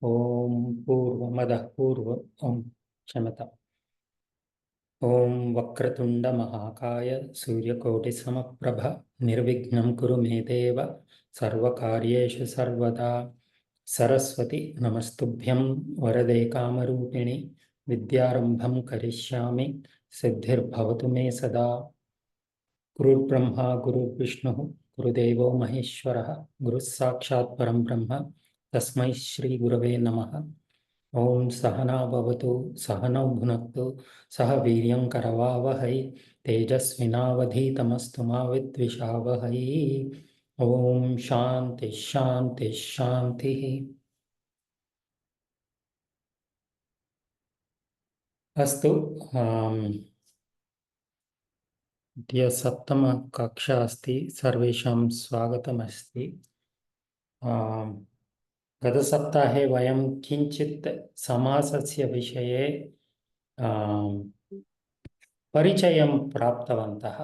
ओम पूर्वमदः पूर्व ओम क्षमता। ओम वक्रतुंड महाकाय सूर्यकोटिसमप्रभ निर्विघ्नं कुरु मे देव सर्वकार्येषु सर्वदा। सरस्वती नमस्तुभ्यं वरदे कामरूपिणि विद्यारंभं करिष्यामि सिद्धिर्भवतु मे सदा। गुरुर्ब्रह्मा गुरुर्विष्णुः गुरुदेवो महेश्वरः गुरुः साक्षात् परं ब्रह्म तस्मै श्री गुरवे नमः। ओम सहना भवतु सहनौ भुनक्तु सह वीर्यं करवावहै तेजस्विनावधीतमस्तु मा विद्विषावहै। ओम शांति शांति शांति। अस्तु, अद्य सप्तमकक्षा अस्ति। सर्वेषां स्वागतमस्ति। गतसप्ताहे वयं किञ्चित् समासस्य विषये परिचयं प्राप्तवन्तः।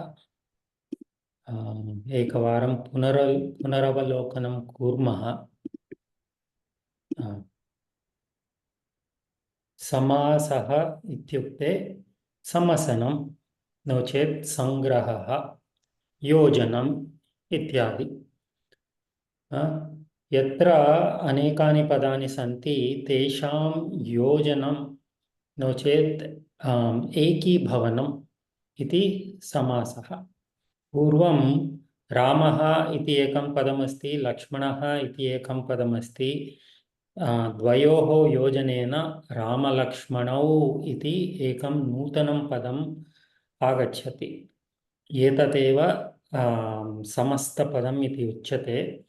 एकवारं पुनरवलोकनं कुर्मः। समासः इत्युक्ते समसनं, नो चेत् संग्रहः, योजनम् इत्यादि। यत्र अनेकानि पदानि सन्ति तेषां योजनं नो चेत् एकीभवनम् इति समासः। पूर्वं रामः इति एकं पदमस्ति, लक्ष्मणः इति एकं पदमस्ति। द्वयोः योजनेन रामलक्ष्मणौ इति एकं नूतनं पदम् आगच्छति। एतदेव समस्तपदम् इति उच्यते।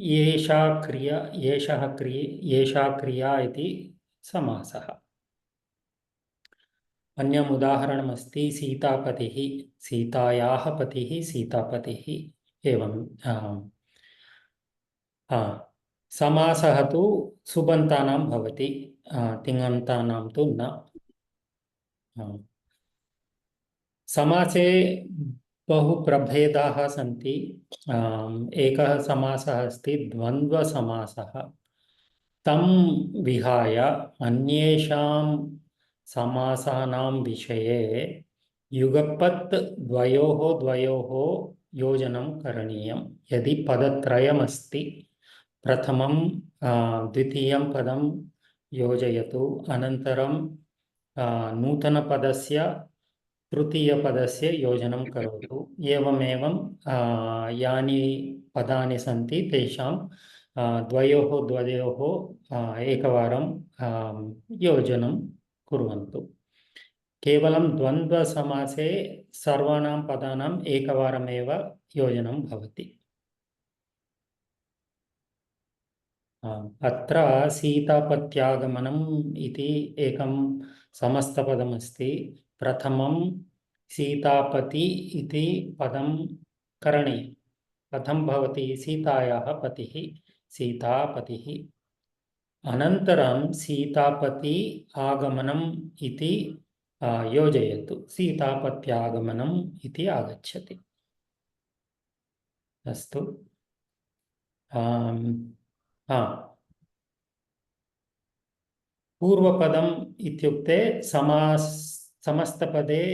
एषा क्रिया इति समासः। अन्यम् उदाहरणमस्ति सीतापतिः, सीतायाः पतिः सीतापतिः। एवं समासः तु सुबन्तानां भवति, तिङन्तानां तु न। समासे बहु प्रभेदाः सन्ति। एकः समासः अस्ति द्वन्द्वसमासः। तं विहाय अन्येषां समासानां विषये युगपत् द्वयोः योजनं करणीयं। यदि पदत्रयमस्ति, प्रथमं द्वितीयं पदं योजयतु, अनन्तरं नूतनपदस्य तृतीयपदस्य योजनं करोतु। एवमेवं यानि पदानि सन्ति तेषां द्वयोः एकवारं योजनं कुर्वन्तु। केवलं द्वन्द्वसमासे सर्वाणां पदानाम् एकवारमेव योजनं भवति। अत्र सीतापत्यागमनम् इति एकं समस्तपदमस्ति। प्रथमं सीतापति इति पदं करणीयं। कथं भवति? सीतायाः पतिः सीतापतिः। अनन्तरं सीतापति आगमनम् इति योजयतु। सीतापत्यागमनम् इति आगच्छति। अस्तु। पूर्वपदम् इत्युक्ते समस्तपदे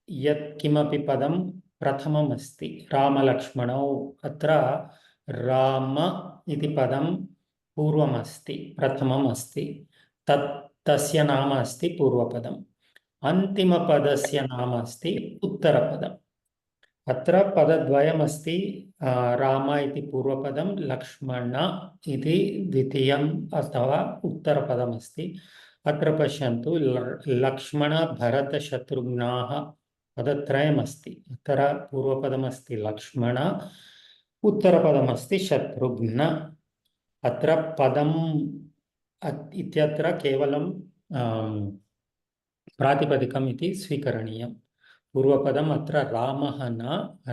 यत्किमपि पदं प्रथमम् अस्ति। रामलक्ष्मणौ, अत्र राम इति पदं पूर्वमस्ति, प्रथमम् अस्ति। तस्य नाम अस्ति पूर्वपदम्। अन्तिमपदस्य नाम अस्ति उत्तरपदम्। अत्र पदद्वयमस्ति। राम इति पूर्वपदं, लक्ष्मण इति द्वितीयम् अथवा उत्तरपदमस्ति। अत्र पश्यन्तु, लक्ष्मणभरतशत्रुघ्नाः पदत्रयमस्ति। अत्र पूर्वपदमस्ति लक्ष्मण, उत्तरपदमस्ति शत्रुघ्न। अत्र पदम् इत्यत्र केवलं प्रातिपदिकम् इति स्वीकरणीयम्। पूर्वपदम् अत्र रामः न,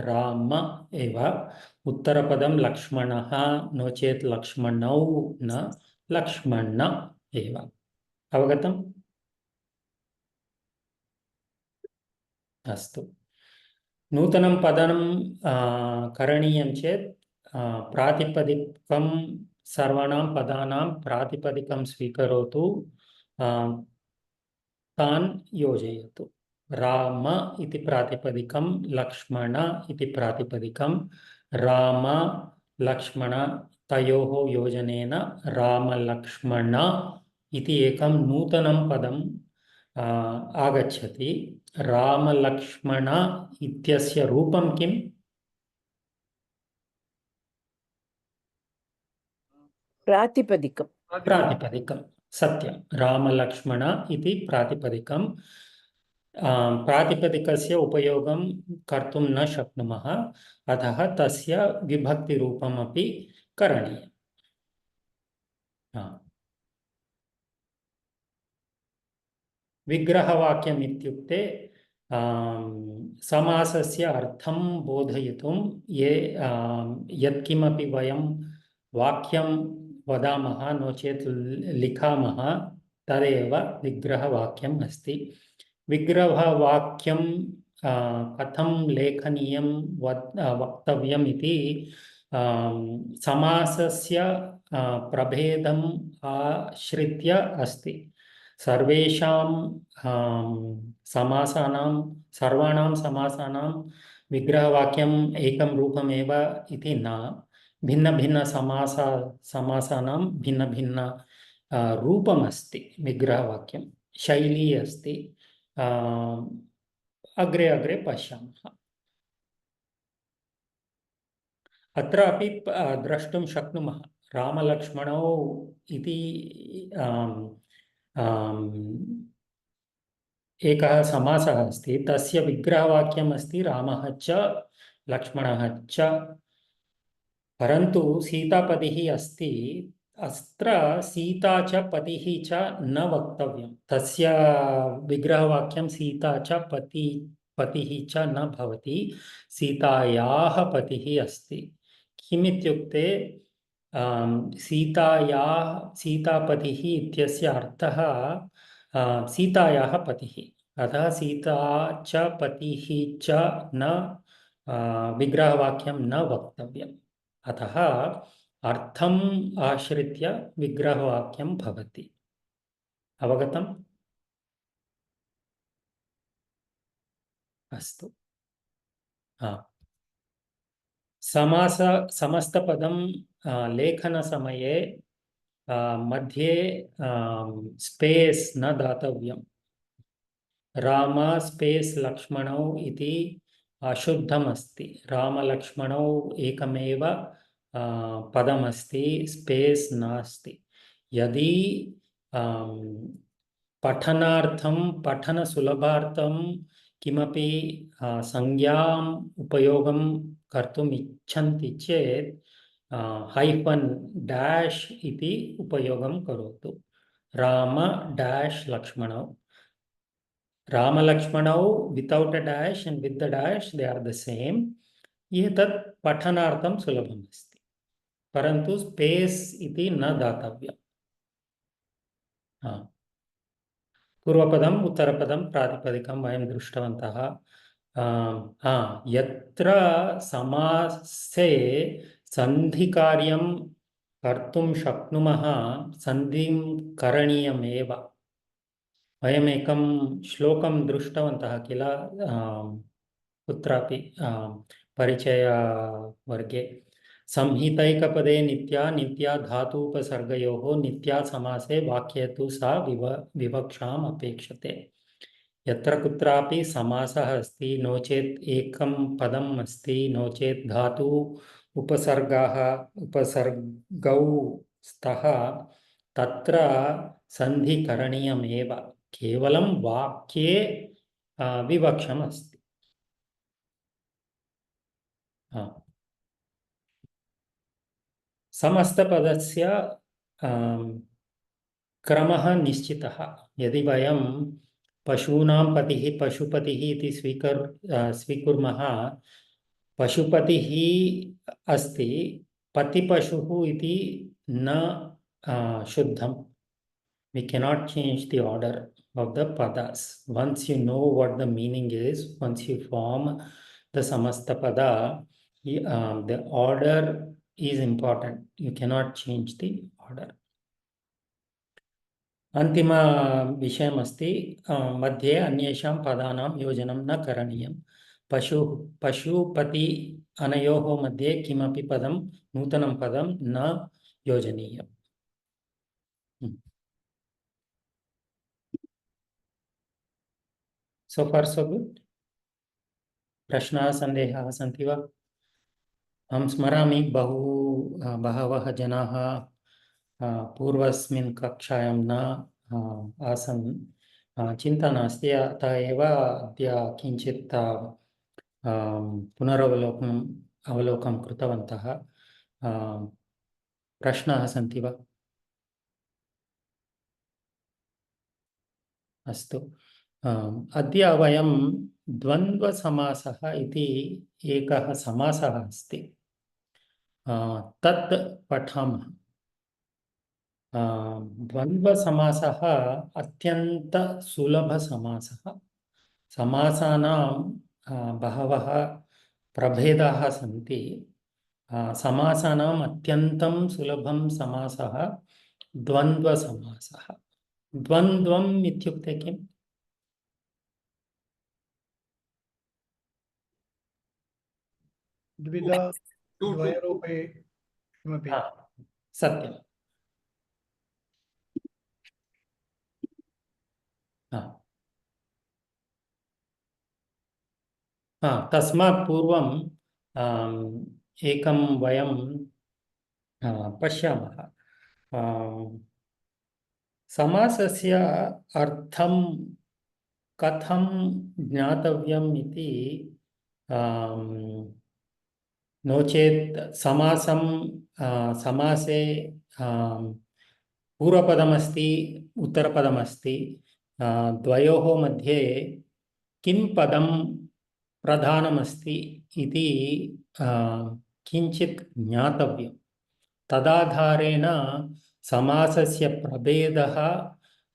राम एव। उत्तरपदं लक्ष्मणः नो चेत् लक्ष्मणौ न, लक्ष्मण एव। अवगतम्? अस्तु। नूतनं पदं करणीयं चेत् प्रातिपदिकं सर्वाणां पदानां प्रातिपदिकं स्वीकरोतु, तान् योजयतु। राम इति प्रातिपदिकं, लक्ष्मण इति प्रातिपदिकं, राम लक्ष्मण तयोः योजनेन रामलक्ष्मण इति एकं नूतनं पदं आगच्छति। रामलक्ष्मण इत्यस्य रूपं किम्? प्रातिपदिकं। प्रातिपदिकं सत्यं, रामलक्ष्मण इति प्रातिपदिकं। प्रातिपदिकस्य उपयोगं कर्तुं न शक्नुमः, अतः तस्य विभक्तिरूपमपि करणीयम्। विग्रहवाक्यम् इत्युक्ते समासस्य अर्थं बोधयितुं यत्किमपि वयं वाक्यं वदामः, नो चेत् लिखामः, तदेव विग्रहवाक्यम् अस्ति। विग्रहवाक्यं कथं लेखनीयं वक्तव्यम् इति समासस्य प्रभेदम् आश्रित्य अस्ति। सर्वेषां सर्वाणां समासानां विग्रहवाक्यम् एकं रूपमेव इति न, समासानां भिन्न रूपमस्ति। विग्रहवाक्यं शैली अस्ति। अग्रे अग्रे पश्यामः। अत्रापि द्रष्टुं शक्नुमः, रामलक्ष्मणौ इति एकः समासः अस्ति, तस्य विग्रहवाक्यम् अस्ति रामः च लक्ष्मणः च। परन्तु सीतापतिः अस्ति, अत्र सीता च पतिः च न वक्तव्यं। तस्य विग्रहवाक्यं सीता च पतिः च न भवति, सीतायाः पतिः अस्ति। किमित्युक्ते सीतापतिः इत्यस्य अर्थः सीतायाः पतिः, अतः सीता च पतिः च न विग्रहवाक्यं न वक्तव्यम्, अतः अर्थम् आश्रित्य विग्रहवाक्यं भवति। अवगतम्? अस्तु। समस्तपदं लेखनसमये मध्ये स्पेस् न दातव्यम्। राम स्पेस् लक्ष्मणौ इति अशुद्धमस्ति। रामलक्ष्मणौ एकमेव पदमस्ति, स्पेस् नास्ति। यदि पठनसुलभार्थं किमपि संज्ञाम् उपयोगं कर्तुम् इच्छन्ति चेत् हाइफन् डैश् इति उपयोगं करोतु। राम डैश् लक्ष्मणौ। रामलक्ष्मणौ without a dash and with the dash they are the same. एतत् पठनार्थं सुलभम् अस्ति, परन्तु स्पेस् इति न दातव्यम्। पूर्वपदम् उत्तरपदं प्रातिपदिकं वयं दृष्टवन्तः। यत्र समासे सन्धिकार्यं कर्तुं शक्नुमः, सन्धिं करणीयमेव। वयमेकं श्लोकं दृष्टवन्तः किल, कुत्रापि परिचयवर्गे। संहितैकपदे नित्या धातूपसर्गयोः नित्या समासे वाक्ये तु सा विवक्षाम् अपेक्षते। यत्र कुत्रापि समासः अस्ति, नो चेत् एकं पदम् अस्ति, नो चेत् धातु उपसर्गौ स्तः, तत्र सन्धि करणीयमेव। केवलं वाक्ये विवक्षम् अस्ति। समस्तपदस्य क्रमः निश्चितः। यदि वयं पशूनां पतिः पशुपतिः इति स्वीकुर्मः, पशुपतिः अस्ति, पतिपशुः इति न शुद्धम्। We cannot change the order of the padas. Once you know what the meaning is, once you form the samastapada, the order is important. You cannot change the order. अन्तिम विषयमस्ति मध्ये अन्येषां पदानां योजनं न करणीयं. पशुपति अनयोः मध्ये किमपि पदं नूतनं पदं न योजनीयम्. So far so good. प्रश्नाः सन्देहाः सन्ति वा? अहं स्मरामि बहवः जनाः पूर्वस्मिन् कक्षायां न आसन्. चिन्ता नास्ति. अतः एव अद्य किञ्चित् अवलोकनं कृतवन्तः. प्रश्नाः सन्ति वा? अस्तु. अद्य वयं द्वन्द्वसमासः इति एकः समासः अस्ति, तत् पठामः. द्वन्द्वसमासः अत्यन्तसुलभसमासः. समासानां बहवः प्रभेदाः सन्ति. समासानाम् अत्यन्तं सुलभं समासः द्वन्द्वसमासः. द्वन्द्वम् इत्युक्ते किम्? द्विधा द्वयरूपे किमपि. सत्यम्. तस्मात् पूर्वम् एकं वयं पश्यामः. समासस्य अर्थं कथं ज्ञातव्यम् इति, नो चेत् समासे पूर्वपदमस्ति, उत्तरपदमस्ति, द्वयोः मध्ये किं पदं प्रधानमस्ति इति किञ्चित् ज्ञातव्यं. तदाधारेण समासस्य प्रभेदः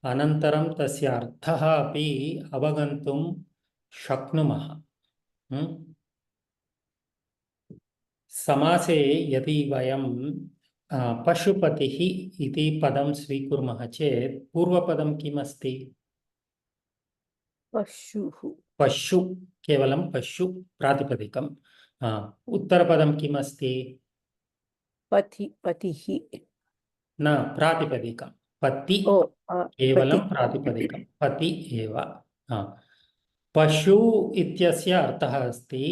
अनन्तरं तस्य अर्थः अपि अवगन्तुं शक्नुमः. समासे यदि वयं पशुपतिः इति पदं स्वीकुर्मः चेत् पूर्वपदं किमस्ति? पशुः. पशु, केवलं पशु प्रातिपदिकम्. उत्तरपदं किमस्ति? पतिः. न, प्रातिपदिकं. पति केवलं प्रातिपदिकं, पति एव. पशु इत्यस्य अर्थः अस्ति,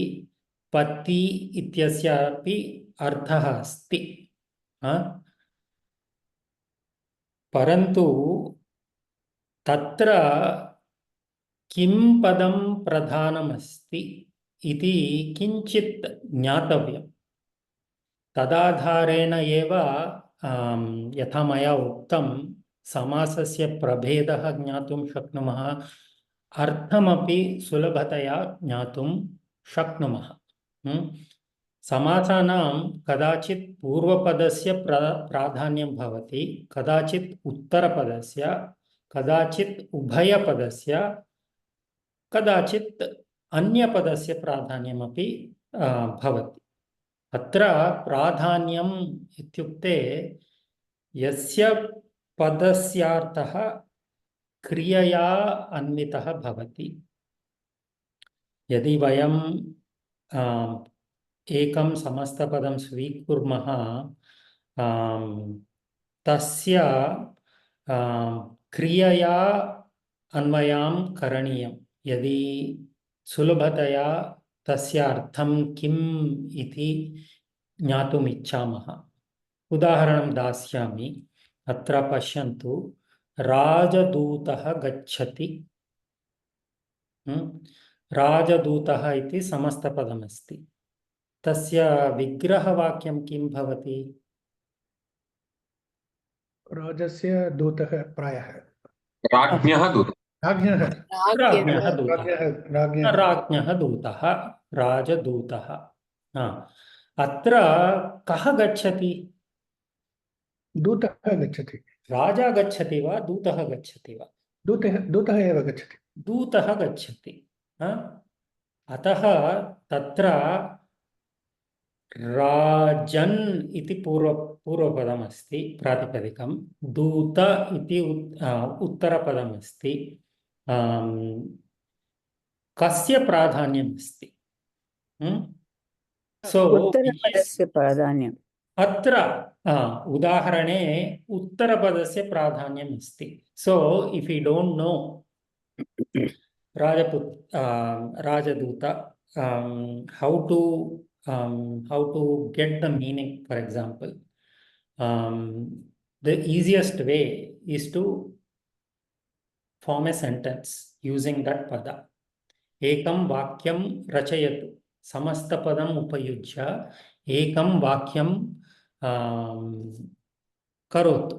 पति इत्यस्य अपि अर्थः अस्ति. परन्तु तत्र किं पदं प्रधानमस्ति इति किञ्चित् ज्ञातव्यम्. तदाधारेण एव यथा मया उक्तं समासस्य प्रभेदः ज्ञातुं शक्नुमः, अर्थमपि सुलभतया ज्ञातुं शक्नुमः. समासानां कदाचित् पूर्वपदस्य प्राधान्यं भवति, कदाचित् उत्तरपदस्य, कदाचित् उभयपदस्य, कदाचित् अन्यपदस्य प्राधान्यमपि भवति. अत्र प्राधान्यम् इत्युक्ते यस्य पदस्यार्थः क्रियया अन्वितः भवति. यदि वयं एकं समस्तपदं स्वीकुर्मः, तस्य क्रियया अन्वयं करणीयं. यदि सुलभतया तस्य अर्थं किम् इति ज्ञातुम् इच्छामः. उदाहरणं दास्यामि. अत्र पश्यन्तु. राजदूतः गच्छति. राजदूतः इति समस्तपदमस्ति. तस्य विग्रहवाक्यं किं भवति? राजस्य दूतः प्रायः राज्ञः दूतः. राज्ञः दूतः, राजदूतः. अत्र कः गच्छति? दूतः गच्छति. राजा गच्छति वा दूतः गच्छति वा? दूतः एव गच्छति. दूतः गच्छति. अतः तत्र राजन् इति पूर्वपदमस्ति प्रातिपदिकं, दूत इति उत्तरपदमस्ति। कस्य प्राधान्यमस्ति? सो उत्तरपदस्य प्राधान्यम्। अत्र उदाहरणे उत्तरपदस्य प्राधान्यम् अस्ति। So if you don't know राजदूत, how to get the meaning, for example, the easiest way is to form a sentence using that pada. एकं वाक्यं रचयतु, समस्तपदम् उपयुज्य एकं वाक्यं करोतु।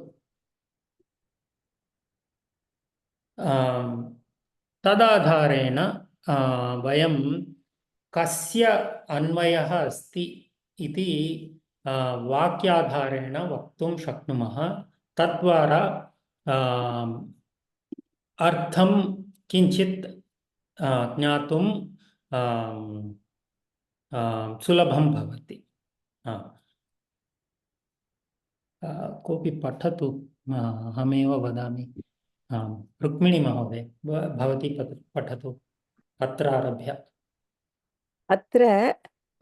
तदाधारेण वयं कस्य अन्वयः अस्ति इति वाक्याधारेण वक्तुं शक्नुमः। तद्वारा अर्थं किञ्चित् ज्ञातुं सुलभं भवति। कोऽपि पठतु, अहमेव वदामि। रुक्मिणी महोदय, भवती पठतु अत्र आरभ्य। अत्र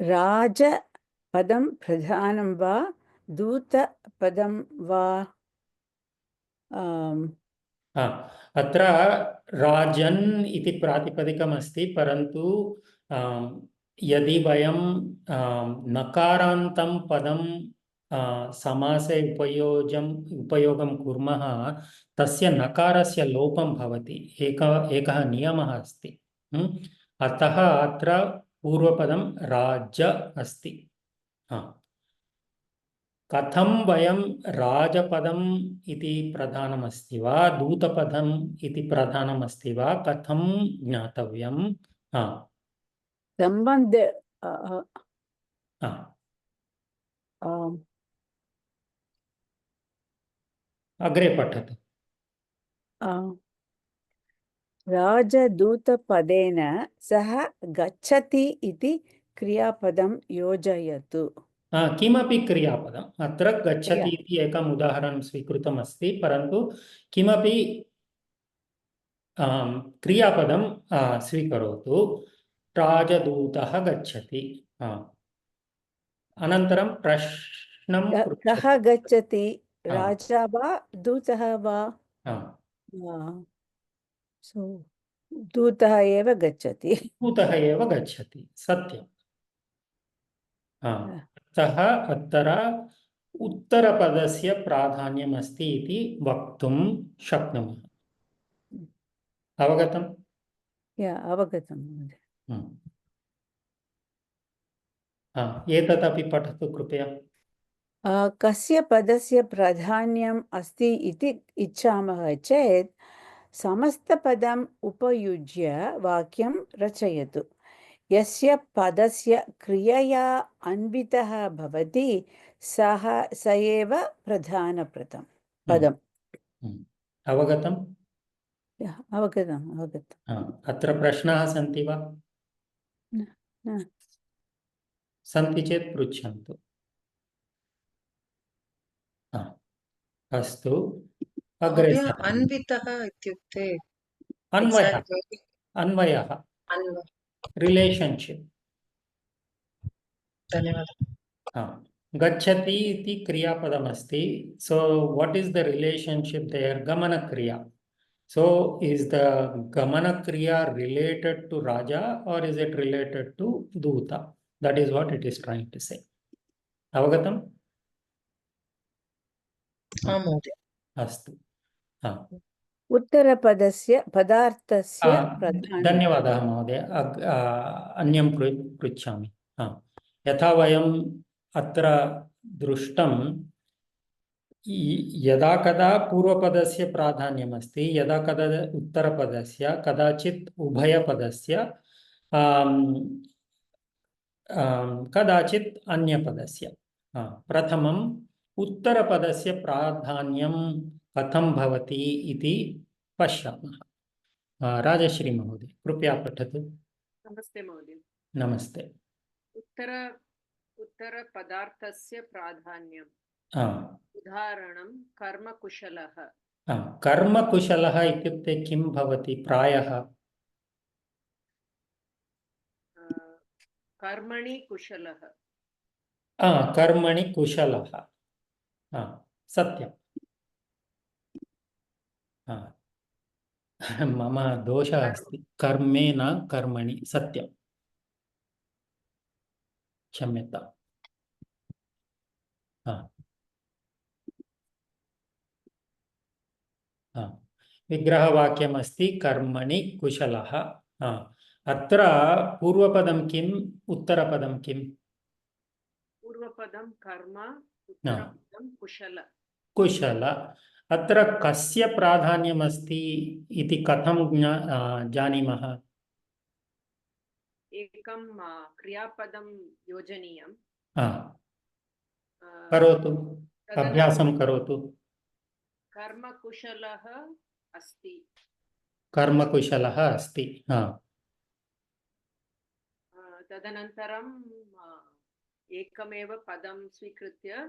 राजपदं प्रधानं वा दूतपदं वा? अत्र राजन् इति प्रातिपदिकमस्ति, परन्तु यदि वयं नकारान्तं पदं समासे उपयोगं कुर्मः, तस्य नकारस्य लोपं भवति। एकः नियमः अस्ति। अतः अत्र पूर्वपदं राज अस्ति। कथं वयं राजपदम् इति प्रधानमस्ति वा दूतपदम् इति प्रधानमस्ति वा कथं ज्ञातव्यं? सम्बन्ध अग्रे पठतु। राजदूतपदेन सह गच्छति इति क्रियापदं योजयतु। किमपि क्रियापदम्, अत्र गच्छति इति एकम् उदाहरणं स्वीकृतमस्ति, परन्तु किमपि क्रियापदं स्वीकरोतु। राजदूतः गच्छति। अनन्तरं प्रश्नं कः गच्छति, राजा वा दूतः वा? दूतः एव गच्छति। दूतः एव गच्छति, सत्यम्। अतः अत्र उत्तरपदस्य प्राधान्यमस्ति इति वक्तुं शक्नुमः। अवगतम्? अवगतम्। एतदपि पठतु कृपया। कस्य पदस्य प्राधान्यम् अस्ति इति इच्छामः चेत् समस्तपदम् उपयुज्य वाक्यं रचयतु। यस्य पदस्य क्रियया अन्वितः भवति स एव प्रधानपदम्। अवगतम्? अवगतम्। अत्र प्रश्नाः सन्ति वा? सन्ति चेत् पृच्छन्तु। अस्तु, अग्रे। अन्वितः इत्युक्ते अन्वयः, रिलेशन्शिप्। धन्यवादः। गच्छति इति क्रियापदमस्ति। So what is the relationship there? गमनक्रिया. So is the gamanakriya related to raja or is it related to duta? That is what it is trying to say. Avagatam? महोदय। अस्तु। उत्तरपदस्य पदार्थस्य धन्यवादः महोदय। अन्यं पृच्छामि। यथा वयम् अत्र दृष्टं, यदा कदा पूर्वपदस्य प्राधान्यमस्ति, यदा कदा उत्तरपदस्य, कदाचित् उभयपदस्य, कदाचित् अन्यपदस्य। प्रथमम् उत्तरपदस्य प्राधान्यं कथं भवति इति पश्यामः। राजश्री महोदय, कृपया पठतु। नमस्ते महोदय। नमस्ते। उत्तरपदार्थस्य प्राधान्यम् उदाहरणं कर्मकुशलः कर्मकुशलः इत्युक्ते किं भवति प्रायः कर्मणि कुशलः कर्मणि कुशलः सत्यं मम दोषः अस्ति कर्मे न कर्मणि सत्यं क्षम्यताम् विग्रहवाक्यमस्ति कर्मणि कुशलः अत्र पूर्वपदं किम् उत्तरपदं किम् पूर्वपदं कर्म उत्तरपदं कुशल कुशल अत्र कस्य प्राधान्यमस्ति इति कथं जानीमः एकं क्रियापदं योजनीयं करोतु अभ्यासं करोतु कर्मकुशलः अस्ति कर्मकुशलः अस्ति तदनन्तरं एकमेव पदं स्वीकृत्य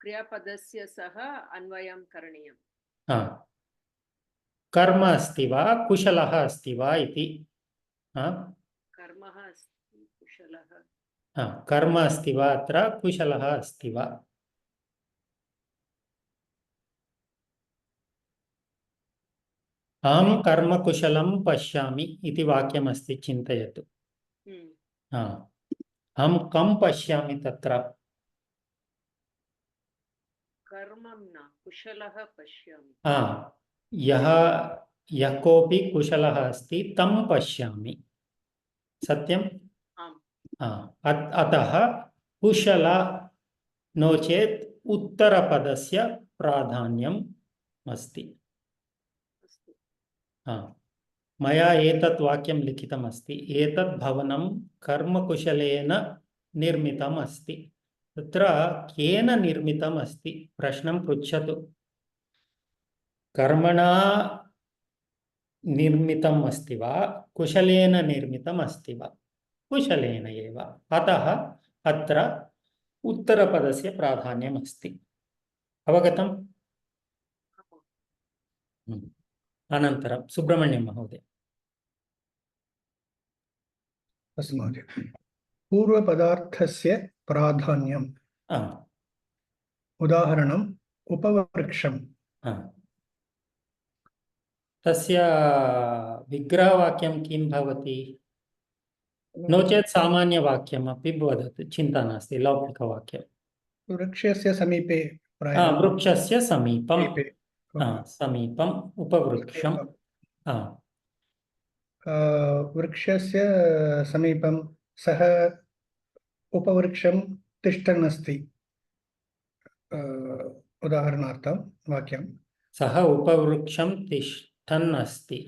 क्रियापदस्य सह अन्वयं करणीयम् कर्म अस्ति वा कुशलः अस्ति वा इति कर्मः अस्ति कुशलः कर्म अस्ति वा अत्र कुशलः अस्ति वा अहं कर्मकुशलं पश्यामि इति वाक्यमस्ति चिन्तयतु अहं कं पश्यामि तत्र कर्मं न कुशलः पश्यामि यः कोऽपि कुशलः अस्ति तं पश्यामि सत्यम् अतः कुशल नो चेत् उत्तरपदस्य प्राधान्यम् अस्ति मया एतत् वाक्यं लिखितमस्ति एतत् भवनं कर्मकुशलेन निर्मितम् अस्ति तत्र केन निर्मितम् अस्ति प्रश्नं पृच्छतु कर्मणा निर्मितम् अस्ति वा कुशलेन निर्मितम् अस्ति वा कुशलेन एव अतः अत्र उत्तरपदस्य प्राधान्यम् अस्ति अवगतम् अनन्तरं सुब्रह्मण्यं महोदय अस्तु महोदय पूर्वपदार्थस्य प्राधान्यम् उदाहरणम् उपवृक्षम् तस्य विग्रहवाक्यं किं भवति नो चेत् सामान्यवाक्यमपि वदतु चिन्ता नास्ति लौकिकवाक्यं वृक्षस्य समीपे प्रायः वृक्षस्य समीपं समीपम् उपवृक्षं वृक्षस्य समीपं सः उपवृक्षं तिष्ठन् अस्ति उदाहरणार्थं वाक्यं सः उपवृक्षं तिष्ठन् अस्ति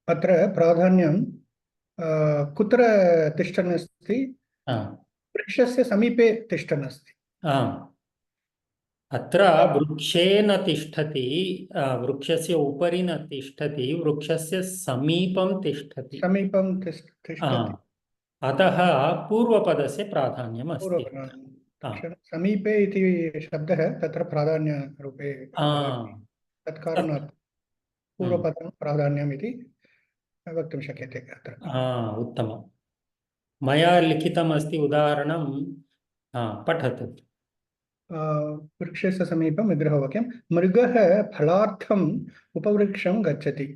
अत्र प्राधान्यं कुत्र तिष्ठन् अस्ति वृक्षस्य समीपे तिष्ठन् अस्ति अत्र वृक्षे न तिष्ठति वृक्षस्य उपरि न तिष्ठति वृक्षस्य समीपं तिष्ठति तिष्ठति अतः पूर्वपदस्य प्राधान्यम् अस्ति समीपे इति शब्दः तत्र प्राधान्यरूपे तत्कारणात् पूर्वपदं प्राधान्यम् इति वक्तुं शक्यते अत्र उत्तमं मया लिखितमस्ति उदाहरणं पठतु वृक्षस्य समीपं विग्रहवाक्यं मृगः फलार्थम् उपवृक्षं गच्छति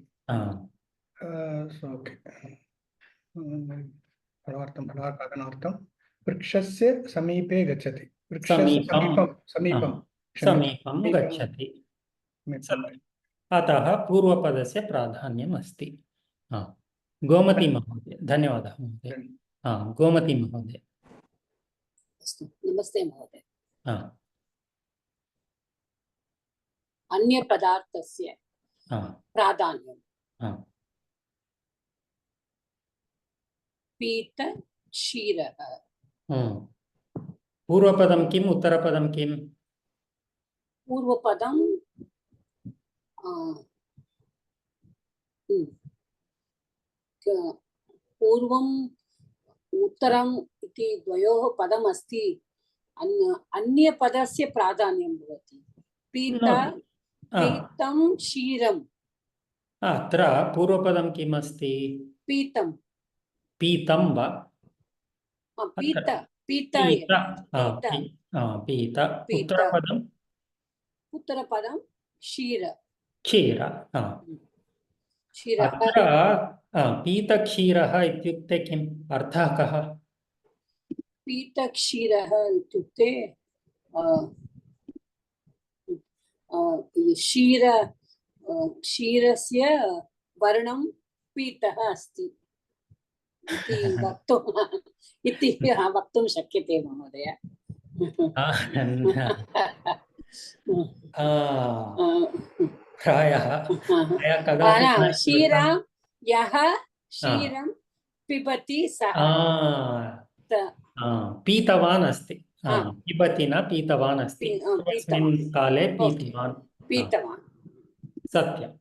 फलार्थं वृक्षस्य समीपे गच्छति वृक्षस्य समीपं गच्छति अतः पूर्वपदस्य प्राधान्यम् अस्ति गोमती महोदय धन्यवादः महोदय गोमती महोदय नमस्ते महोदय अन्यपदार्थस्य प्राधान्यं पीत क्षीरः पूर्वपदं किम् उत्तरपदं किम् पूर्वपदं पूर्वं उत्तरम् इति द्वयोः पदम् अस्ति अन्यपदस्य प्राधान्यं भवति पीत पीतं क्षीरम् अत्र पूर्वपदं किम् अस्ति पीतं पीतं वा पीत पीत पीत पीत पीत पीत उत्तरपदम् उत्तरपदं क्षीर क्षीर क्षीरः अत्र पीतक्षीरः इत्युक्ते किम् अर्थः कः पीतक्षीरः इत्युक्ते क्षीर क्षीरस्य वर्णं पीतः अस्ति इति वक्तुं शक्यते महोदय प्रायः कदापि न क्षीरं यः क्षीरं पिबति सः पीतवान् अस्ति पिबति न पीतवान् अस्ति अस्मिन् काले पीतवान् पीतवान् सत्यं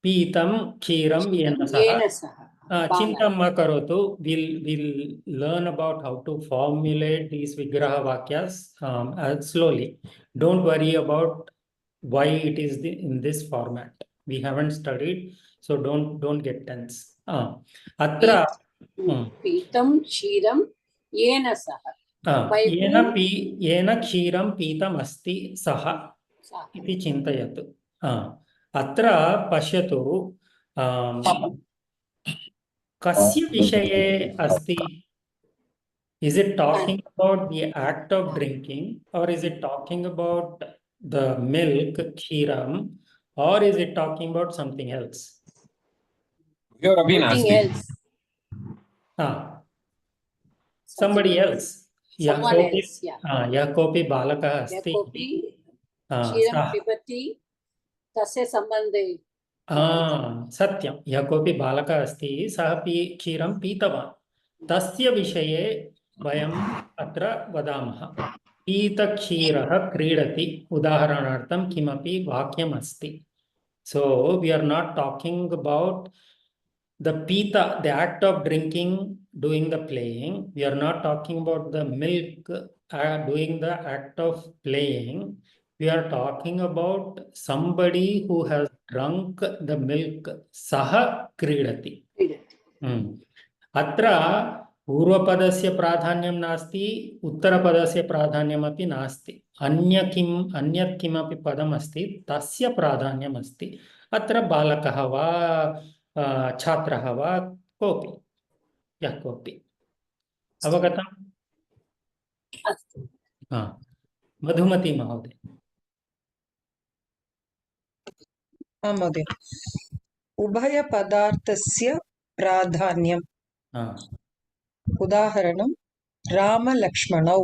पीतं क्षीरं येन सह चिन्तां मा करोतु we'll learn about how to formulate these vigraha vakyas slowly. Don't worry about why it is in this format. We haven't studied, so don't get tense. Atra पीतं क्षीरं येन सह येन क्षीरं पीतम् अस्ति सः इति चिन्तयतु अत्र पश्यतु कस्य विषये अस्ति is it talking about the act of drinking or is it talking about the milk kshiram or is it talking about something else something else somebody else यः कोऽपि बालकः अस्ति क्षीरं पिबति तस्य सम्बन्धे सत्यं यः कोऽपि बालकः अस्ति सः क्षीरं पीतवान् तस्य विषये वयम् अत्र वदामः पीतक्षीरः क्रीडति उदाहरणार्थं किमपि वाक्यम् अस्ति so we are not talking about the pita the act of drinking doing the playing we are not talking about the milk doing the act of playing we are talking about somebody who has drunk the milk saha kridati अत्र पूर्वपदस्य प्राधान्यं नास्ति उत्तरपदस्य प्राधान्यमपि नास्ति अन्यत् किमपि पदम् अस्ति तस्य प्राधान्यम् अस्ति अत्र बालकः वा छात्रः वा कोऽपि यः कोऽपि अवगतम् मधुमती महोदय महोदय उभयपदार्थस्य प्राधान्यम् उदाहरणं रामलक्ष्मणौ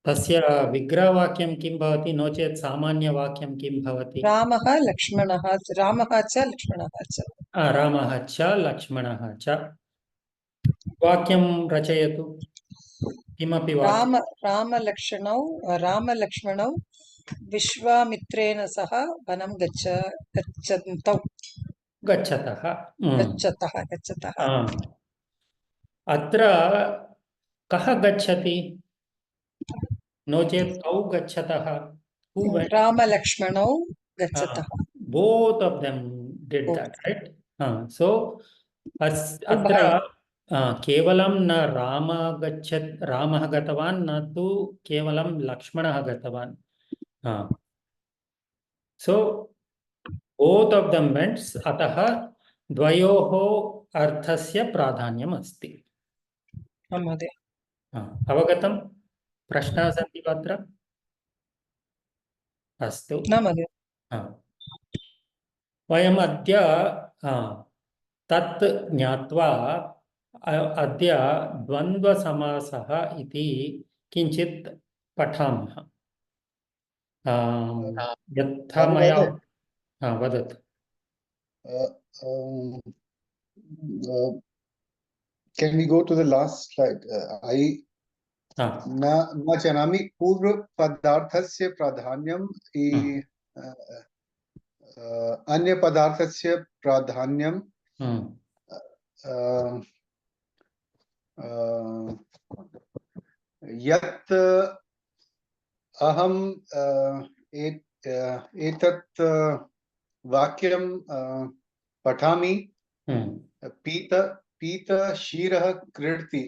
तस्य विग्रहवाक्यं किं भवति नो चेत् सामान्यवाक्यं किं भवति रामः लक्ष्मणः रामः च लक्ष्मणः च रामः च लक्ष्मणः च वाक्यं रचयतु किमपि रामलक्ष्मणौ विश्वामित्रेण सह वनं गच्छतः अत्र कः गच्छति नो चेत् कौ गच्छतः रामलक्ष्मणौ गच्छतः both of them did that right so अत्र केवलं न रामः गतवान् न तु केवलं लक्ष्मणः गतवान् so both of them went अतः द्वयोः अर्थस्य प्राधान्यम् अस्ति अवगतं प्रश्नाः सन्ति वा अत्र अस्तु वयम् अद्य तत् ज्ञात्वा अद्य द्वन्द्वसमासः इति किञ्चित् पठामः यथा मया वदतु Can we go to the last slide? न जानामि पूर्वपदार्थस्य प्राधान्यं अन्यपदार्थस्य प्राधान्यं uh, uh, यत् अहं एतत् वाक्यं पठामि पीत पीतक्षीरः क्रीडति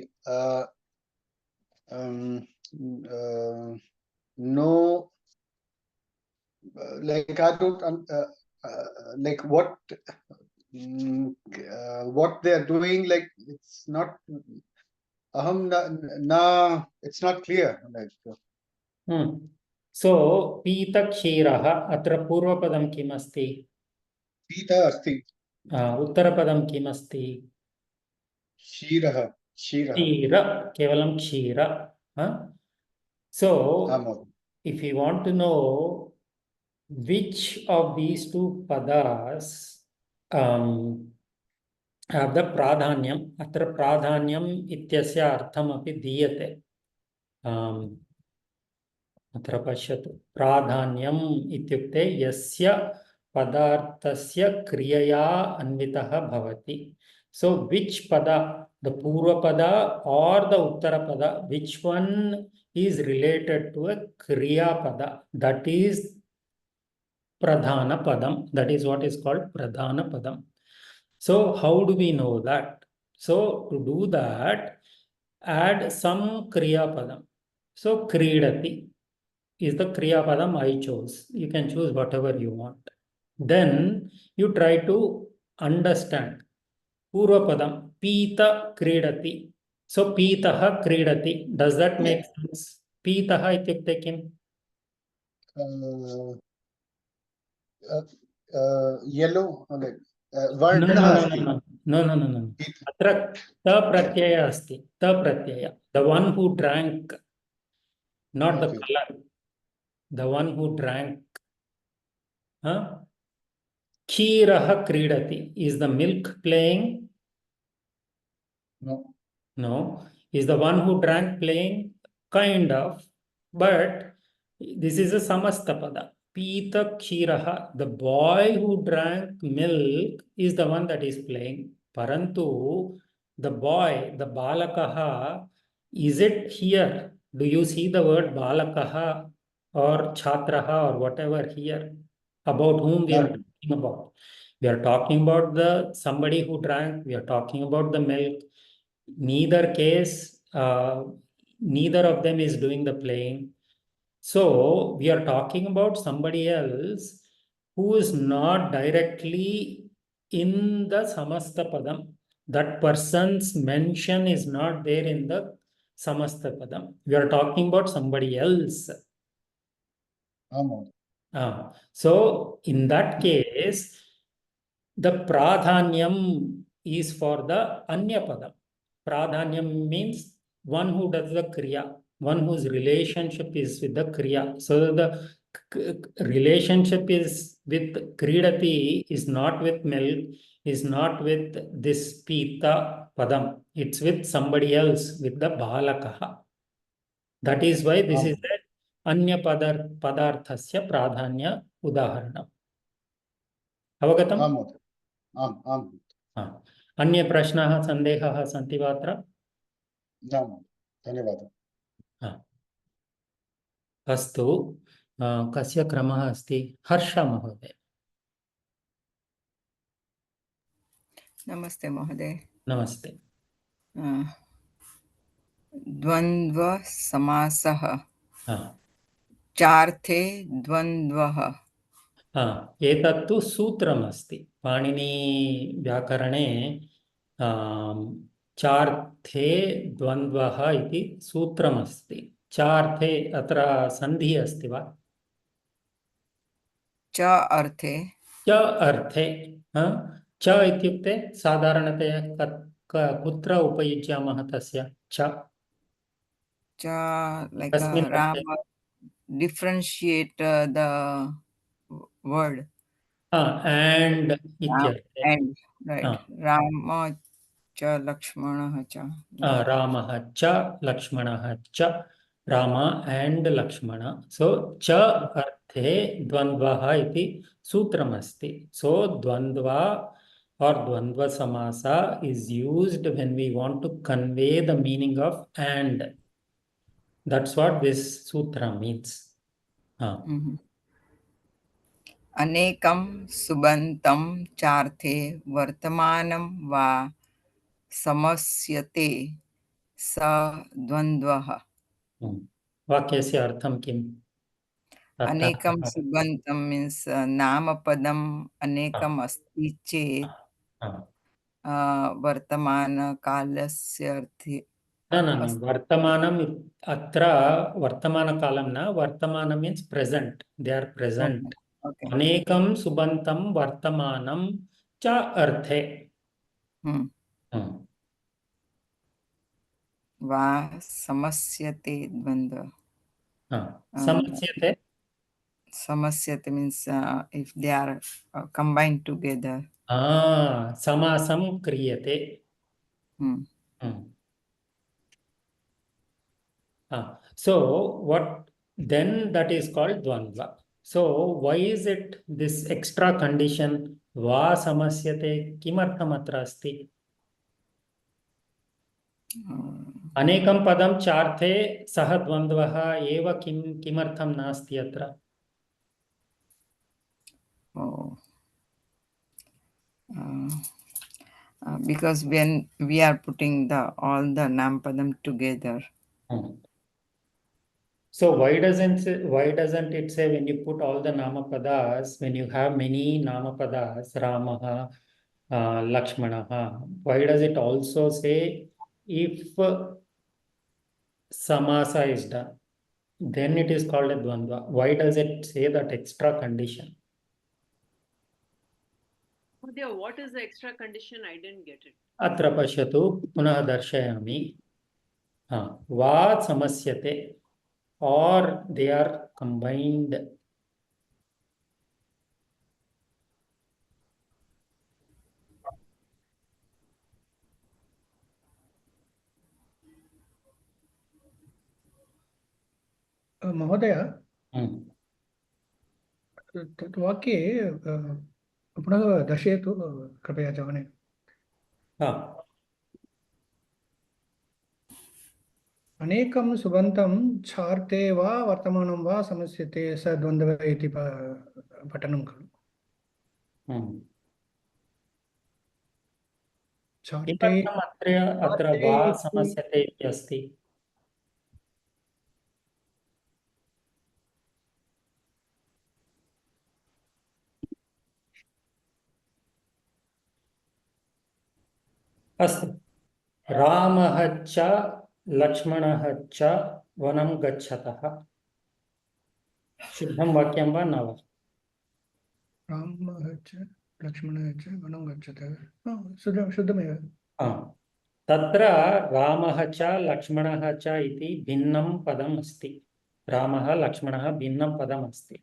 no like I don't like what they are doing, like it's not aham na it's not clear, like so pita kshirah atra purvapadam kim asti pita asti uttarapadam kim asti क्षीरः kshira kevalam kshira so if you want to know which of these two padas have the pradhanyam, atra pradhanyam ityasya artham api diyate. अत्र पश्यतु प्राधान्यम् इत्युक्ते यस्य पदार्थस्य क्रियया अन्वितः भवति. So which pada, the purva pada or the uttara pada, which one is related to a kriya pada, that is pradhana padam. That is what is called pradhana padam. So how do we know that? So to do that, add some kriya padam. So kridati is the kriya padam I chose. You can choose whatever you want. Then you try to understand. Purva padam, pita kridati. So pitaha kridati. Does that make sense? Pitaha ityukte kim? yellow, like no. Atra ta pratyaya asti. Ta pratyaya. The one who drank, not the color. The one who drank. Kshiraha kridati. Is the milk playing? No. Is the one who drank playing? Kind of. But this is a samastapada. Pita kshiraha. The boy who drank milk is the one that is playing. Parantu, the boy, the balakaha, is it here? Do you see the word balakaha or chhatraha or whatever here? About whom we are talking about? We are talking about the somebody who drank. We are talking about the milk. Neither case, neither of them is doing the playing. So we are talking about somebody else who is not directly in the samasta padam. That person's mention is not there in the samasta padam. We are talking about somebody else. So in that case, the pradhanyam is for the anya padam. Pradhanyam means one who does the kriya, one whose relationship is with the kriya. So the relationship is with kridati, is not with milk, is not with this pita padam. It's with somebody else, with the balakaha. That is why this is the anya padarthasya pradhanya udaharanam. Avagatam? अन्य प्रश्नाः सन्देहाः सन्ति वा अत्र? धन्यवादः। अस्तु, कस्य क्रमः अस्ति? हर्ष महोदय। नमस्ते महोदय। नमस्ते। द्वन्द्व समासः चार्थे द्वन्द्वः। एतत्तु सूत्रमस्ति पाणिनी व्याकरणे। चार्थे द्वन्द्वः इति सूत्रमस्ति। चार्थे अत्र सन्धिः अस्ति वा? च अर्थे। च अर्थे च इत्युक्ते साधारणतया कुत्र उपयुज्यामः तस्य च? like Rama differentiate the word and ityarthe. And right. Rama cha Lakshmana cha. Ramah cha Lakshmanah cha. Rama and Lakshmana. So cha arthe dvandvaha iti sutramasti. So dvandva or Dvandva Samasa is used when we want to convey the meaning of and. That's what this sutra means. अनेकं सुबन्तं चार्थे वर्तमानं वा समस्यते स द्वन्द्वः. वाक्यस्य अर्थं किम्? अनेकं सुबन्तं मीन्स नामपदम् अनेकम् अस्ति चेत् वर्तमानकालस्य अर्थे न वर्तमानम् अत्र वर्तमानकालं न, वर्तमानं means present. They are present. अनेकं सुबन्तं वर्तमानं च अर्थे वा समस्यते द्वन्द्व. समस्यते. समस्यते means if they are combined together. समासं क्रियते. So what then, that is called dvandva. So why is it this extra condition va samasyate? Kimartham atra asti? अनेकं पदं चार्थे सह द्वन्द्वः एव किमर्थं नास्ति अत्र? Because when we are putting all the nampadam together. So why doesn't it say when you put all the namapadas, when you have many namapadas, Ramaha, Lakshmanaha, why does it also say if samasa is done, then it is called a dvandva? Why does it say that extra condition? What is the extra condition? I didn't get it. Atra pashyatu punah darshayami. Va samasyate, or they are combined. महोदय, तत् वाक्ये पुनः दर्शयतु कृपया जवने. अनेकं सुबन्तं छार्ते वा वर्तमानं वा समस्यते स द्वन्द्वः इति पठनं खलु. अत्र वा समस्यते इति अस्ति. अस्तु. रामः च लक्ष्मणः च वनं गच्छतः. शुद्धं वाक्यं वा न वा? रामः च लक्ष्मणः च वनं गच्छतः. शुद्धमेव. तत्र रामः च लक्ष्मणः च इति भिन्नं पदम् अस्ति. रामः लक्ष्मणः भिन्नं पदम् अस्ति.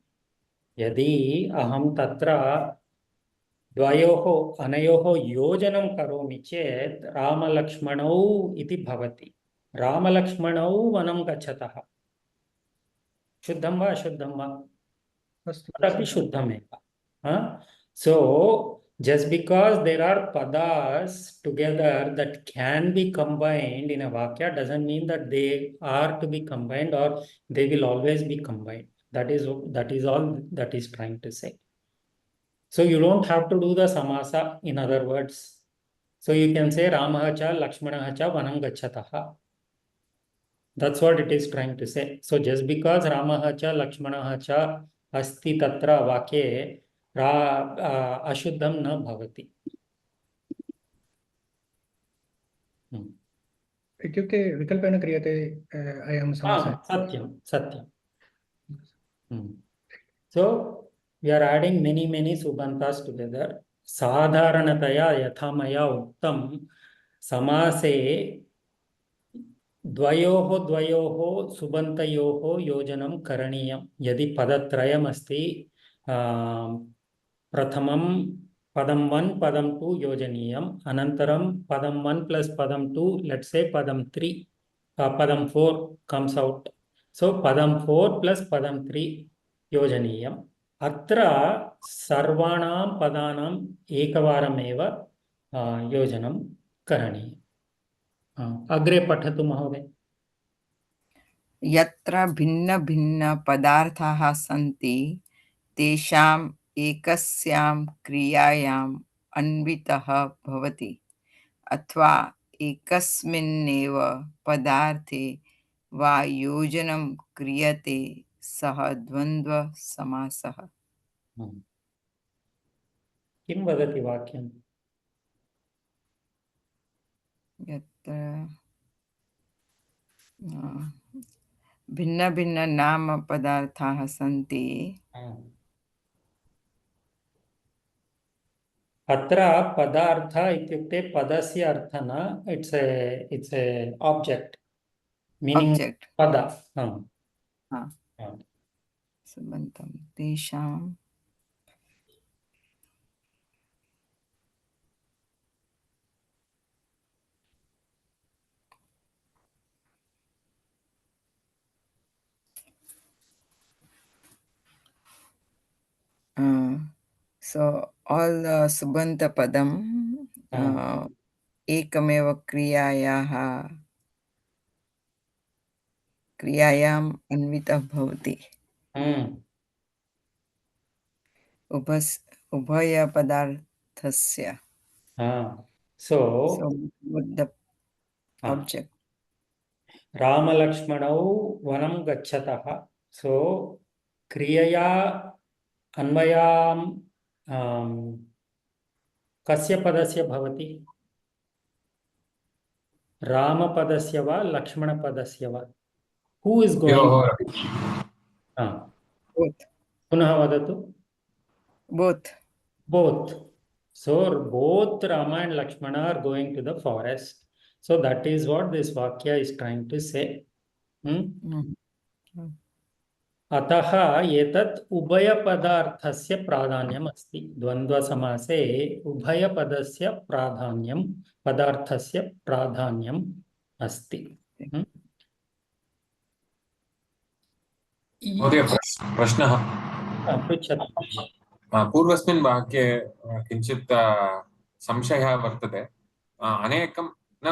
यदि अहं तत्र द्वयोः अनयोः योजनं करोमि चेत् रामलक्ष्मणौ इति भवति. रामलक्ष्मणौ वनं गच्छतः. शुद्धं वा अशुद्धं वा? तदपि शुद्धमेव. So just because there are padas together that can be combined in a vakya doesn't mean that they are to be combined or they will always be combined. That is all that is trying to say. So you don't have to do the samasa, in other words. So you can say Ramaha cha Lakshmanaha cha vanam gacchataha. That's what it is trying to say. So just because Ramaha cha Lakshmanaha cha asti tatra vakye ashuddham na bhavati. इत्युक्ते विकल्पेन क्रियते अयं समासः. सत्यं. So we are adding many subantas together. Sadharanataya yatha maya uktam samase द्वयोः सुबन्तयोः योजनं करणीयं. यदि पदत्रयम् अस्ति, प्रथमं पदं 1 पदं 2 योजनीयम्, अनन्तरं पदं 1 प्लस पदं 2, लेट्स से पदं 3 पदं 4 comes out. So पदं 4 प्लस पदं 3 योजनीयम्. अत्र सर्वाणां पदानाम् एकवारमेव योजनं करणीयम्। अग्रे पठतु महोदय। यत्र भिन्न भिन्न पदार्थाः सन्ति तेषाम् एकस्यां क्रियायाम् अन्वितः भवति अथवा एकस्मिन्नेव पदार्थे वा योजनं क्रियते सः द्वन्द्वसमासः। किं वदति वाक्यम्? यत्र भिन्न भिन्न नाम पदार्थाः सन्ति। अत्र पदार्थ इत्युक्ते पदस्य अर्थः न, it's A object meaning object पद। सुबन्तं तेषां so all subanta padam एकमेव क्रियायाम् अन्वितः भवति। उभयपदार्थस्य so with the object. रामलक्ष्मणौ वनं गच्छतः। so क्रियया अन्वयां कस्य पदस्य भवति? रामपदस्य वा लक्ष्मणपदस्य वा? Who is going? Both. पुनः वदतु। Both. Both. So both Rama and Lakshmana are going to the forest. So that is what this Vakya is trying to say. अतः एतत् उभयपदार्थस्य प्राधान्यम् अस्ति। द्वन्द्वसमासे उभयपदस्य प्राधान्यं, पदार्थस्य प्राधान्यम् अस्ति। महोदय प्रश्नः पृच्छतु। पूर्वस्मिन् वाक्ये किञ्चित् संशयः वर्तते। अनेकं न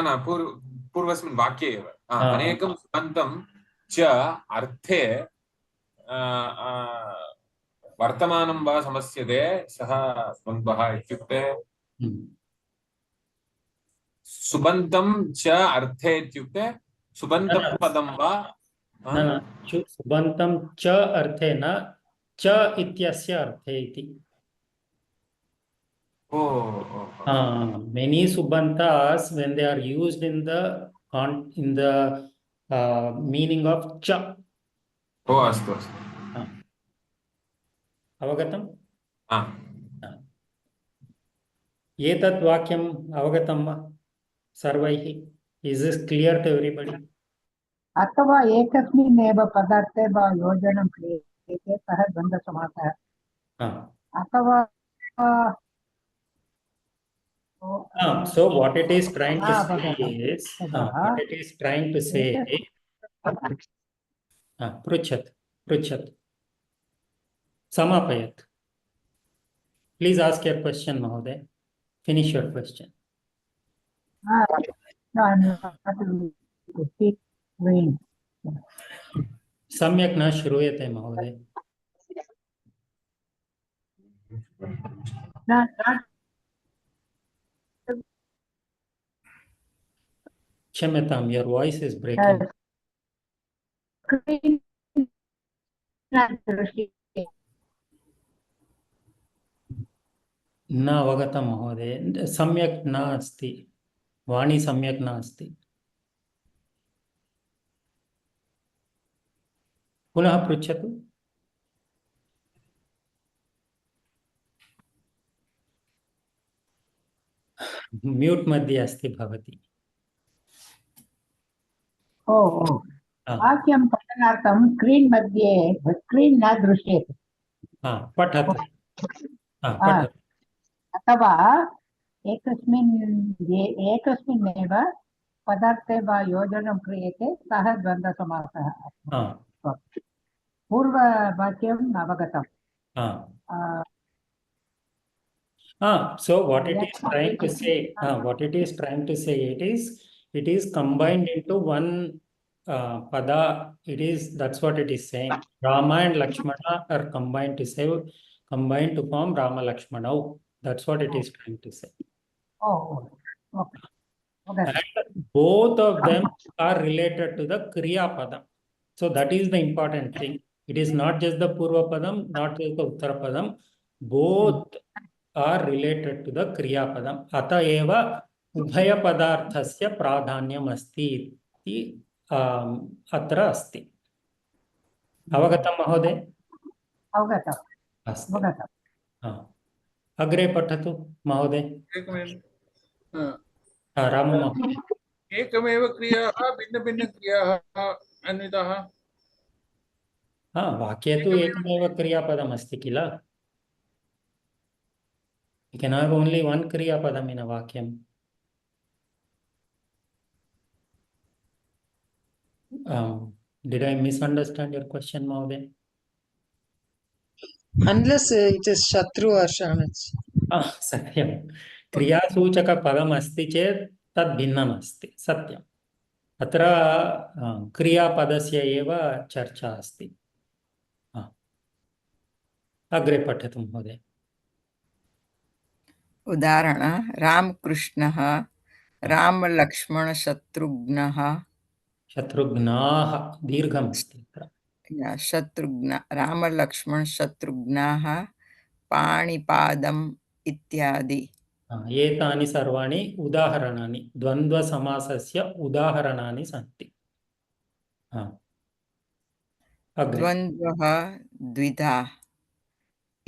पूर्वस्मिन् वाक्ये एव अनेकं सुबन्तं च अर्थे वर्तमानं वा समस्यते सः द्वन्द्वः इत्युक्ते सुबन्तं च अर्थे इत्युक्ते सुबन्तपदं वा? सुबन्तं च अर्थे न, च इत्यस्य अर्थे इति। Many subantas, when they are used in the meaning of cha. अस्तु अवगतम्? एतत् वाक्यम् अवगतं वा सर्वैः? Is this clear to everybody? अथवा एकस्मिन्नेव पदार्थे वा योजनं क्रियते सः द्वन्द्वसमासः। अथवा so what it is trying to say is पृच्छत् समापयत्। Please ask your question, Mahoday. Finish your question. सम्यक् न श्रूयते महोदय। क्षम्यतां, your voice is breaking. न अवगतं महोदय, सम्यक् न अस्ति, वाणी सम्यक् न अस्ति। पुनः पृच्छतु। म्यूट् मध्ये अस्ति भवती। वाक्यं पठनार्थं स्क्रीन् मध्ये स्क्रीन् न दृश्यते। पठतु। अथवा एकस्मिन्नेव पदार्थे वा योजनं क्रियते सः द्वन्द्वसमासः। पूर्ववाक्यम् अवगतम्। So what it is trying to say, it is combined into one pada. That's what it is saying. Rama and Lakshmana are combined to form Rama Lakshmana. That's what it is trying to say. Oh, okay. Okay. And both of them are related to the Kriya Padam. So that is the important thing. It is not just the Purva Padam, not just the Uttara Padam. Both are related to the Kriya Padam. Ata eva Ubhaya Padarthasya Pradhanyam Asti iti atra asti. Avagatam Mahoday? Avagatam. Asti. Avagatam. Agre Patatu Mahoday? Ram Mahoday. एकमेव क्रियाः भिन्नभिन्नक्रियाः अन्विताः वाक्ये तु एकमेव क्रियापदम् अस्ति किल. You can have only one kriyapadam in a vakyam. Did I misunderstand your question, Mahoday? Unless it is Shatru or Shanach. सत्यं. क्रियासूचकपदम् अस्ति चेत् तद् भिन्नम् अस्ति. सत्यम्. अत्र क्रियापदस्य एव चर्चा अस्ति. अग्रे पठतु महोदय. उदाहरण रामकृष्णः रामलक्ष्मणशत्रुघ्नः शत्रुघ्नाः दीर्घम् अस्ति अत्र. शत्रुघ्न रामलक्ष्मणशत्रुघ्नाः पाणिपादम् इत्यादि. एतानि सर्वाणि उदाहरणानि, द्वन्द्वसमासस्य उदाहरणानि सन्ति. द्वन्द्वः द्विधा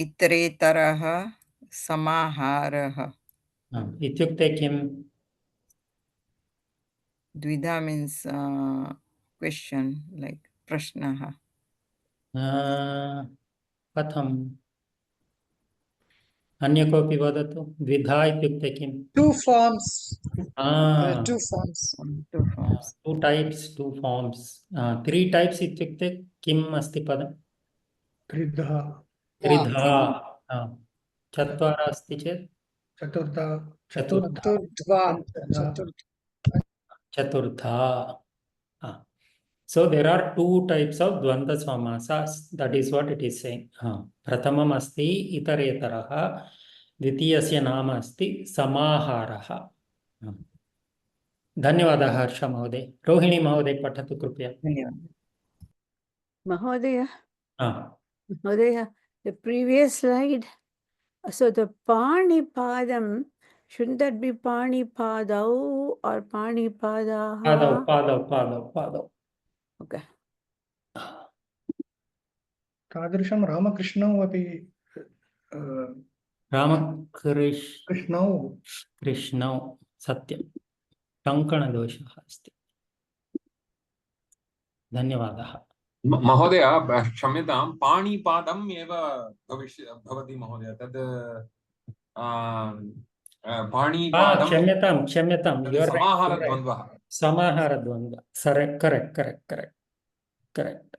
इतरेतरः समाहारः. इत्युक्ते किम्? द्विधा मीन्स् क्वेश्चन लाइक प्रश्नः. कथम्? अन्य कोऽपि वदतु. द्विधा इत्युक्ते किम्? Two forms. Two forms. Three types इत्युक्ते किम् अस्ति पदम्? त्रिधा. चत्वारः अस्ति चेत् चतुर्धा. So there are two types of dvanda samasas. That is what it is saying. Prathamam asti itaretaraha. Dvitiyasya nama asti samaharah. धन्यवादः हर्ष महोदय. रोहिणी महोदय पठतु कृपया. Mahodaya. Mahodaya, the previous slide. So the Pani Padam, shouldn't that be Pani Padau or Pani Padaha? Padau. Okay. तादृशं रामकृष्णौ अपि कृष्णौ सत्यं टङ्कणदोषः अस्ति. धन्यवादः महोदय. क्षम्यतां, पाणिपादम् एव भवति महोदय. तद् पाणिपादं क्षम्यतां समाहारद्वन्द्वः. समाहारद्वन्द्वः. Correct.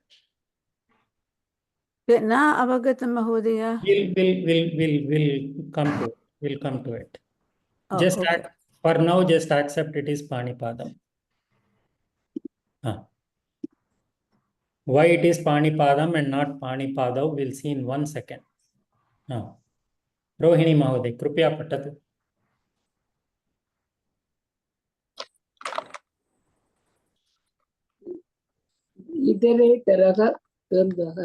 Na avagatam Mahodaya. We'll come to it. For now, just accept it is Panipadam. Why it is Panipadam and not Panipadav, we'll see in 1 second. Rohini Mahoday, कृपया पठतु. इतरेतरः द्वन्द्वः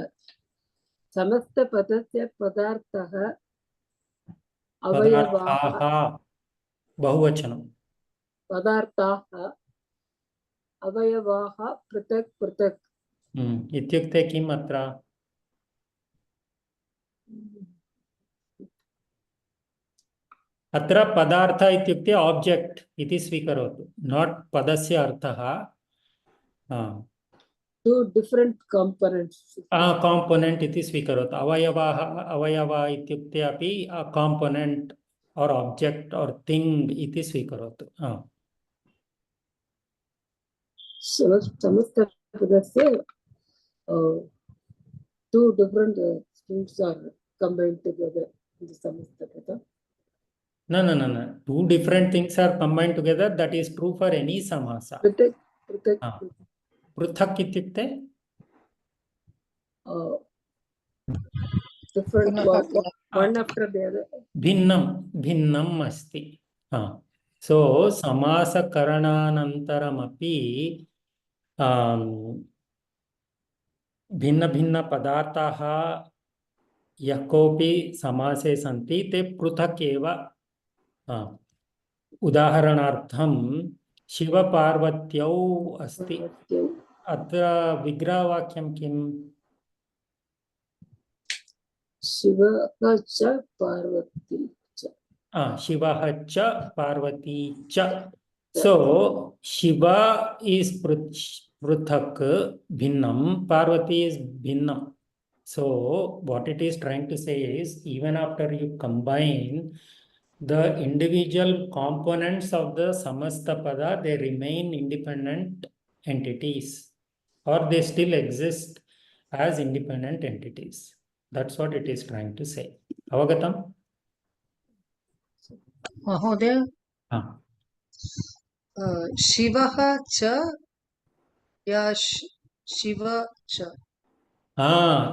समस्तपदस्य पदार्थः अवयवाः. बहुवचनं. पदार्थाः अवयवाः पृथक्. इत्युक्ते किम् अत्र? अत्र पदार्थ इत्युक्ते ऑब्जेक्ट इति स्वीकरोतु. नॉट पदस्य अर्थः. Two different components. Component इति स्वीकरोतु. अवयवः इत्युक्ते अपि component or object or thing इति स्वीकरोतु. समस्तपदस्य two different things are combined together in the Samastapada. No. Two different things are combined together. That is true for any samasa. पृथक् पृथक् Ah. Pruthak ityukte? different पुनः one, पुनः one after the other. भिन्नम् अस्ति. So समासकरणानन्तरमपि भिन्नभिन्नपदार्थाः यः कोऽपि समासे सन्ति ते पृथक् एव. उदाहरणार्थं शिवपार्वत्यौ अस्ति. पार्वत्यौ अत्र विग्रहवाक्यं किम्? शिवः च पार्वती च शिवः च पार्वती च. So Shiva is पृथक् भिन्नं, Parvati is भिन्नं. So what it is trying to say is, even after you combine the individual components of the samasta pada, they remain independent entities, or they still exist as independent entities. That's what it is trying to say. Avagatam? महोदय शिवः च या शिव च.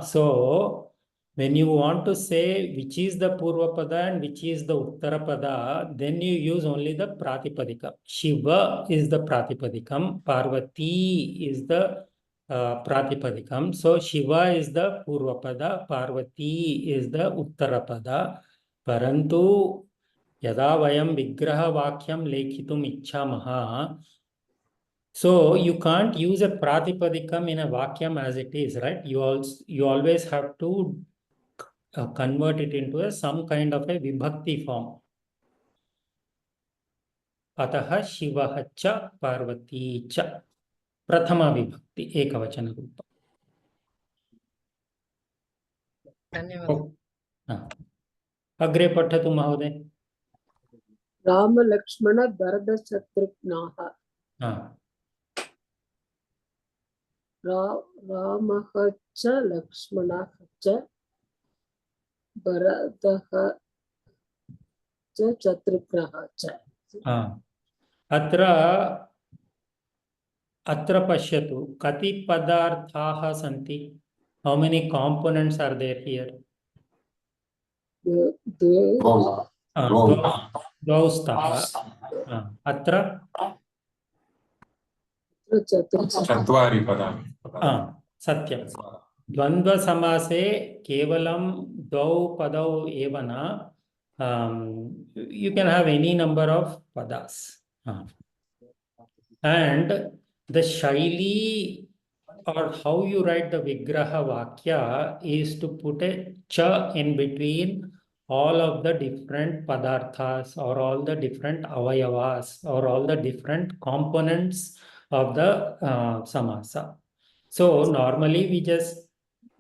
So when you want to say which is the Purva Pada and which is the Uttara Pada, then you use only the Pratipadika. Shiva is the Pratipadikam, Parvati is the Pratipadikam. So Shiva is the Purva Pada, Parvati is the Uttara Pada. Parantu yada vayam vigraha vakyam lekhitum ichchamaha. So you can't use a pratipadikam in a vakyam as it is, right? You always have to convert it into some kind of a vibhakti form. Ataha Shivah cha Parvati cha. Prathama vibhakti ekavachana rupa. धन्यवादः. Agre pathatu mahoday. Ram Lakshman Bharat शत्रुघ्नाः रामः च लक्ष्मणः च भरतः च शत्रुघ्नः च. अत्र पश्यतु कति पदार्थाः सन्ति. How many components are there here? द्वौ स्तः. अत्र चत्वारि पदानि. सत्यं. द्वन्द्वसमासे केवलं द्वौ पदौ एव न. You can have any number of padas. And the shaili, or how you write the vigraha vakya, is to put a cha in between all of the different padarthas, or all the different avayavas, or all the different components of the samasa. So normally we just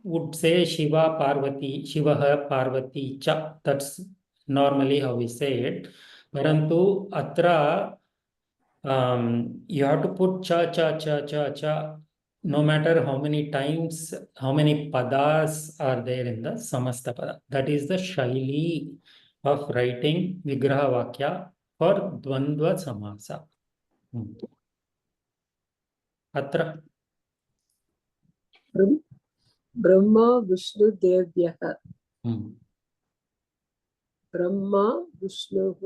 would say Shiva Parvati, Shivaha Parvati cha. That's normally how we say it. Parantu atra you have to put cha, no matter how many times, how many padas are there in the samasta pada. That is the shaili of writing vigraha vakya for dvandva samasa. Atra Brahma Vishnu देव्यः. Brahma विष्णुः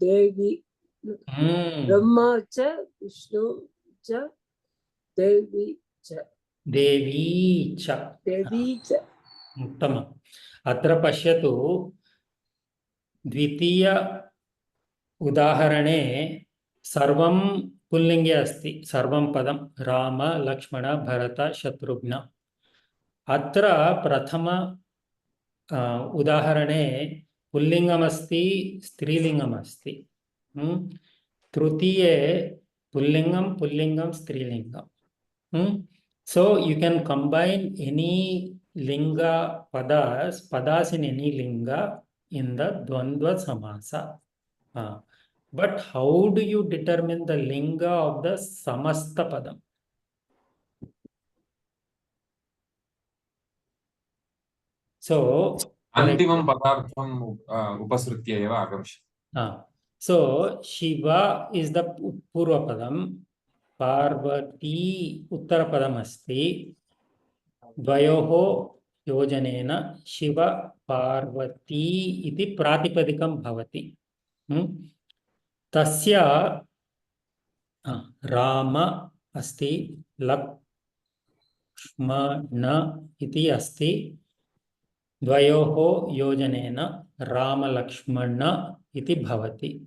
देवी. ब्रह्मा च विष्णु च देवी च. देवी च. उत्तमम्. अत्र पश्यतु द्वितीय उदाहरणे सर्वं पुल्लिङ्गे अस्ति. सर्वं पदं राम लक्ष्मण भरत शत्रुघ्न. अत्र प्रथम उदाहरणे पुल्लिङ्गमस्ति, स्त्रीलिङ्गमस्ति. तृतीये पुल्लिङ्गं स्त्रीलिङ्गं. So you can combine any linga padas in any linga in the dvandva samasa. But how do you determine the linga of the samasta padam? So अन्तिमं पदार्थम् उपसृत्य एव आगमिष्यति। So Shiva is the Purvapadam, Parvati Uttarapadam asti, Dvayoho yojanena Shiva Parvati iti Pratipadikam bhavati. Tasya Rama asti, Lakshmana iti asti, Dvayoho yojanena Rama Lakshmana iti bhavati.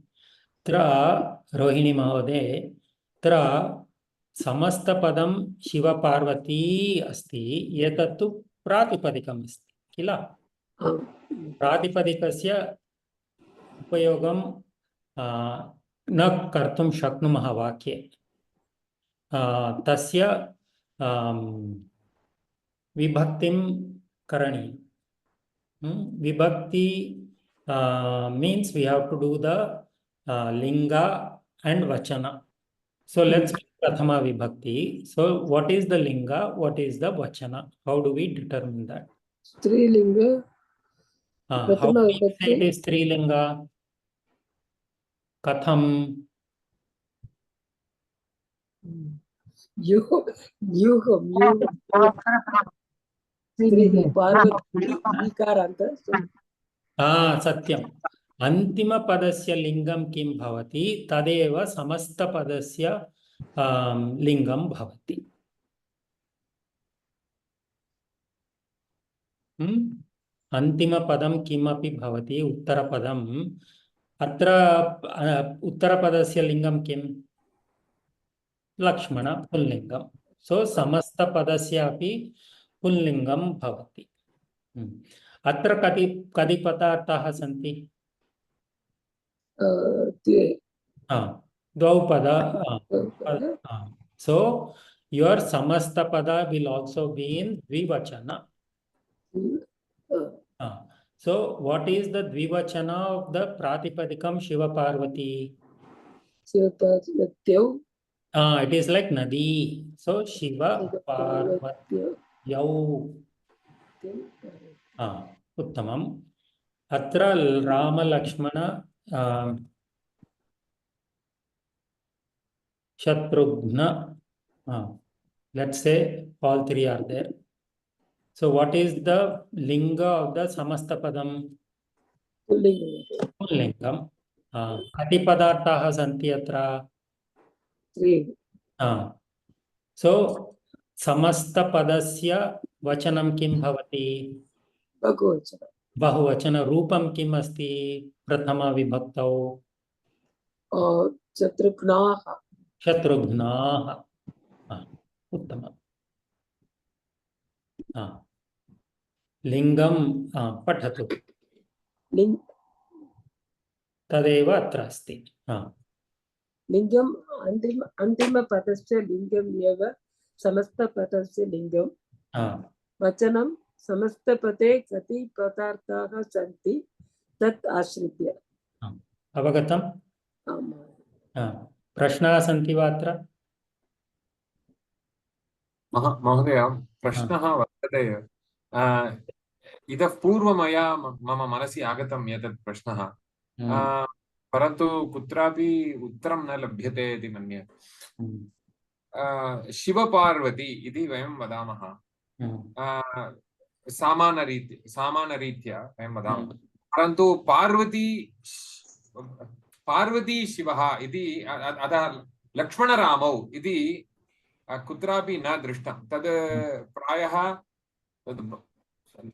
Tra Rohini Mahode, tra समस्तपदं Shivparvati अस्ति, एतत्तु प्रातिपदिकम् अस्ति किल? प्रातिपदिकस्य उपयोगं न कर्तुं शक्नुमः वाक्ये। तस्य विभक्तिं करणीयम्। Vibhakti means we have to do the linga and vachana. So let's take Prathama Vibhakti. So what is the linga? What is the vachana? How do we determine that? Strilinga. How do we say it is Strilinga? Katham. सत्यम् अन्तिमपदस्य लिंगं किं भवति तदेव समस्तपदस्य लिंगं भवति। अन्तिमपदं किमपि भवति उत्तरपदम् अत्र उत्तरपदस्य लिंगं किं लक्ष्मण पुल्लिंगं। सो समस्तपदस्य अपि पुल्लिंगं भवति। अत्र कति पदार्थाः सन्ति? द्वौ पदा। So your samastapada will also be in dvivachana. So what is the dvivachana of the pratipadikam Shiva Parvati? It is like nadi. So Shiva Parvati Yau. Uttamam. Atra Rama Lakshmana Shatrughna. Let's say all three are there. So what is the linga of the samastapadam? Pullingam. Kati padarthaः santi atra? Three. So samastapadasya vachanam kim bhavati? Bahuvachana. Bahuvachana रूपं किम् अस्ति प्रथमा विभक्तौ? शत्रुघ्नाः। शत्रुघ्नाः। उत्तमम्। लिंगं पठतु। तदेव अत्र अस्ति। लिंगम् अन्तिमपदस्य लिंगम् एव समस्तपदस्य लिंगम्। वचनं समस्तपदे कति पदार्थाः सन्ति तत् आश्रित्य। अवगतम्? प्रश्नाः सन्ति वा अत्र? महोदय प्रश्नः वर्तते। इतः पूर्वं मया मम मनसि आगतम् एतत् प्रश्नः, परन्तु कुत्रापि उत्तरं न लभ्यते इति मन्ये। शिवपार्वती इति वयं वदामः, सामान्यरीत्या वयं वदामः, परन्तु पार्वती शिवः इति अतः लक्ष्मणरामौ इति कुत्रापि न दृष्टं। तद् प्रायः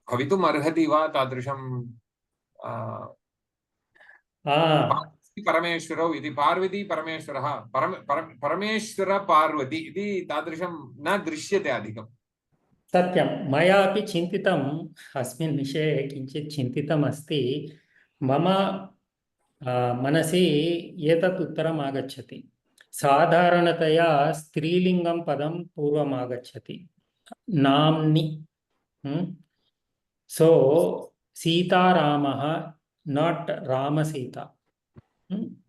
भवितुम् अर्हति वा तादृशं परमेश्वरौ इति? पार्वती परमेश्वरः, परमेश्वर पार्वती इति तादृशं न दृश्यते अधिकम्। सत्यं, मया अपि चिन्तितम्, अस्मिन् विषये किञ्चित् चिन्तितम् अस्ति। मम मनसि एतत् उत्तरम् आगच्छति। साधारणतया स्त्रीलिङ्गं पदं पूर्वम् आगच्छति, नाम्नि। सो सीतारामः, not Rama Sita.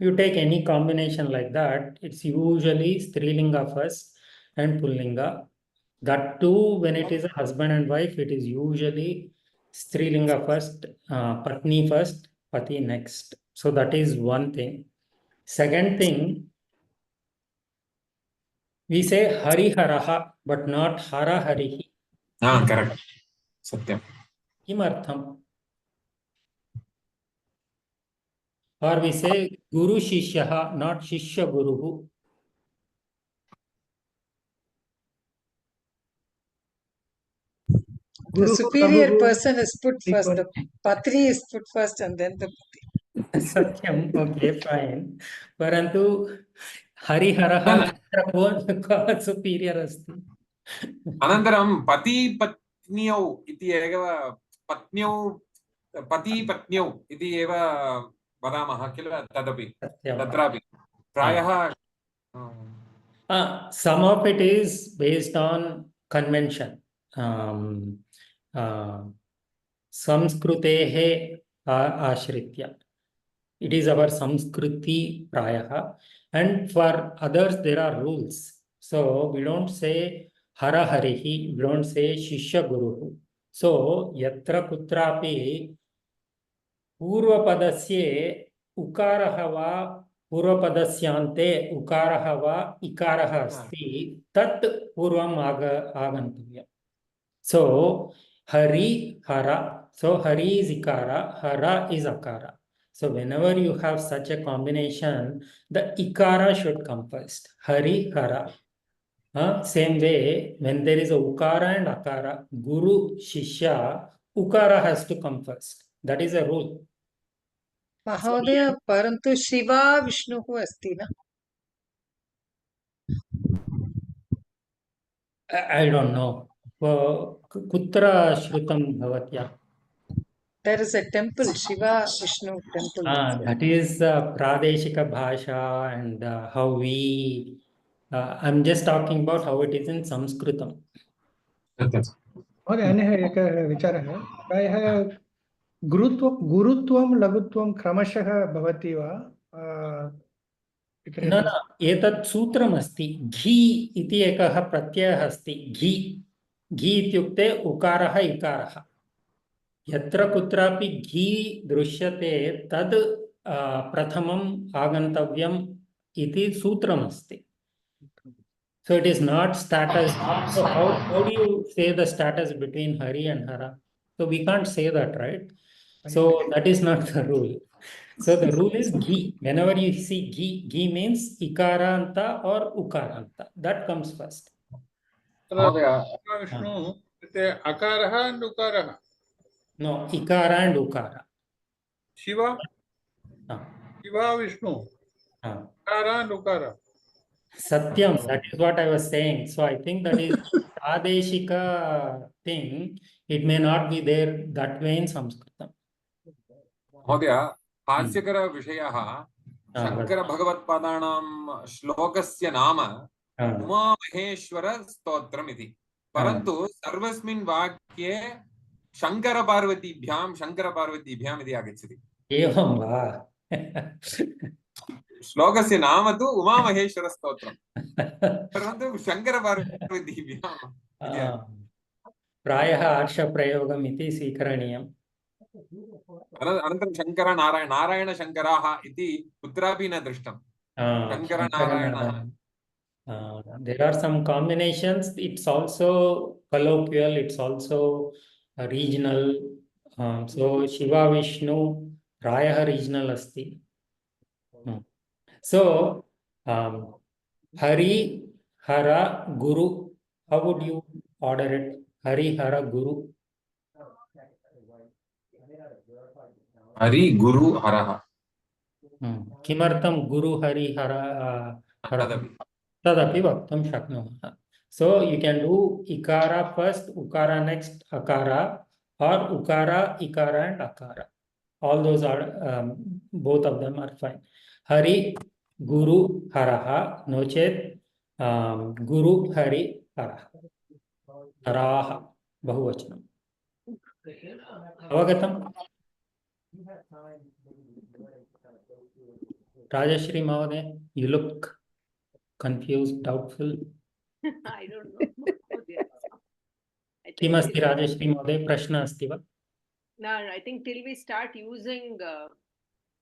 You take any combination like that, it's usually Strilinga first and Pullinga. That too, when it is a husband and wife, it is usually Strilinga first, Patni first, Pati next. So that is one thing. Second thing, we say Hari Haraha, but not Hara Harihi. Correct. Satyam. Kimartham? Or we say Guru Shishyaha, not Shishya Guruhu. The Guru superior Prabhu person is put first. equal. The patri is put first, and then the Satyam, okay, fine. Parantu Hariharaha न, अत्र superior अस्ति. अनन्तरं पति पत्न्यौ इति एव पत्न्यौ पति पत्न्यौ इति एव वदामः किल तदपि तत्रापि प्रायः Some of it is based on convention. Samskrutehe ashritya. It is our Samskriti prayaha. And for others, there are rules. So we don't say Hara Harihi, we don't say Shishya Guruhu. So yatra kutrapi पूर्वपदस्य उकारः वा पूर्वपदस्यान्ते उकारः वा इकारः अस्ति तत् पूर्वम् आगन्तव्यम्. So Hari Hara. So Hari is Ikara, Hara is Akara. So whenever you have such a combination, the Ikara should come first. Hari Hara. Same way, when there is a Ukara and Akara, Guru Shishya, Ukara has to come first. That is a rule. Mahodaya, parantu Shiva Vishnuhu asti na. I don't know. Kutra Shrutam Bhavatya. There is a temple, Shiva Vishnu temple. That is Pradeshika Bhasha and how we. I'm just talking about how it is in Sanskritam. महोदय अन्यः एकः विचारः प्रायः गुरुत्वं लघुत्वं क्रमशः भवति वा न एतत् सूत्रमस्ति घी इति एकः प्रत्ययः अस्ति घी घी इत्युक्ते उकारः इकारः यत्र कुत्रापि घी दृश्यते तद् प्रथमम् आगन्तव्यम् इति सूत्रमस्ति. So it is not status. So how do you say the status between Hari and Hara? So we can't say that, right? So that is not the rule. So the rule is Gi. Whenever you see Gi, Gi means Ikaranta or Ukaranta. That comes first. Vishnu, Akaraha and Ukaraha. No, Ikara and Ukara. Shiva? Shiva Vishnu. Akara and Ukara. Satyam, that is what I was saying. So I think that is Adeshika thing. It may not be there that way in Sanskritam. महोदय हास्यकरविषयः शङ्करभगवत्पादानां श्लोकस्य नाम उमामहेश्वरस्तोत्रम् इति परन्तु सर्वस्मिन् वाक्ये शङ्करपार्वतीभ्याम् इति आगच्छति. एवं वा? श्लोकस्य नाम तु उमामहेश्वरस्तोत्रम् परन्तु शङ्करपार्वतीभ्याम् इति प्रायः आर्षप्रयोगम् इति स्वीकरणीयम्. अनन्तरं शङ्कर नारायण नारायण शङ्कराः इति कुत्रापि न दृष्टं. शङ्कर नारायणः. There are some combinations. It's also colloquial. It's also regional. So Shiva Vishnu Prayah regional asti. So Hari Hara Guru. How would you order it? Hari Hara Guru. Hari Guru Haraha. Kimartam Guru Hari Hara Tadapi Vaktam Shaknuha. So you can do Ikara first, Ukara next, Akara, or Ukara, Ikara, and Akara. All those are, both of them are fine. Hari Guru Haraha, Nochet Guru Hari Haraha. Haraha, Bahuvachanam. Avagatam? Rajashri Mahoday, you look confused, doubtful. I don't know. किमस्ति राजश्री महोदय प्रश्न अस्ति वा? No, I think till we start using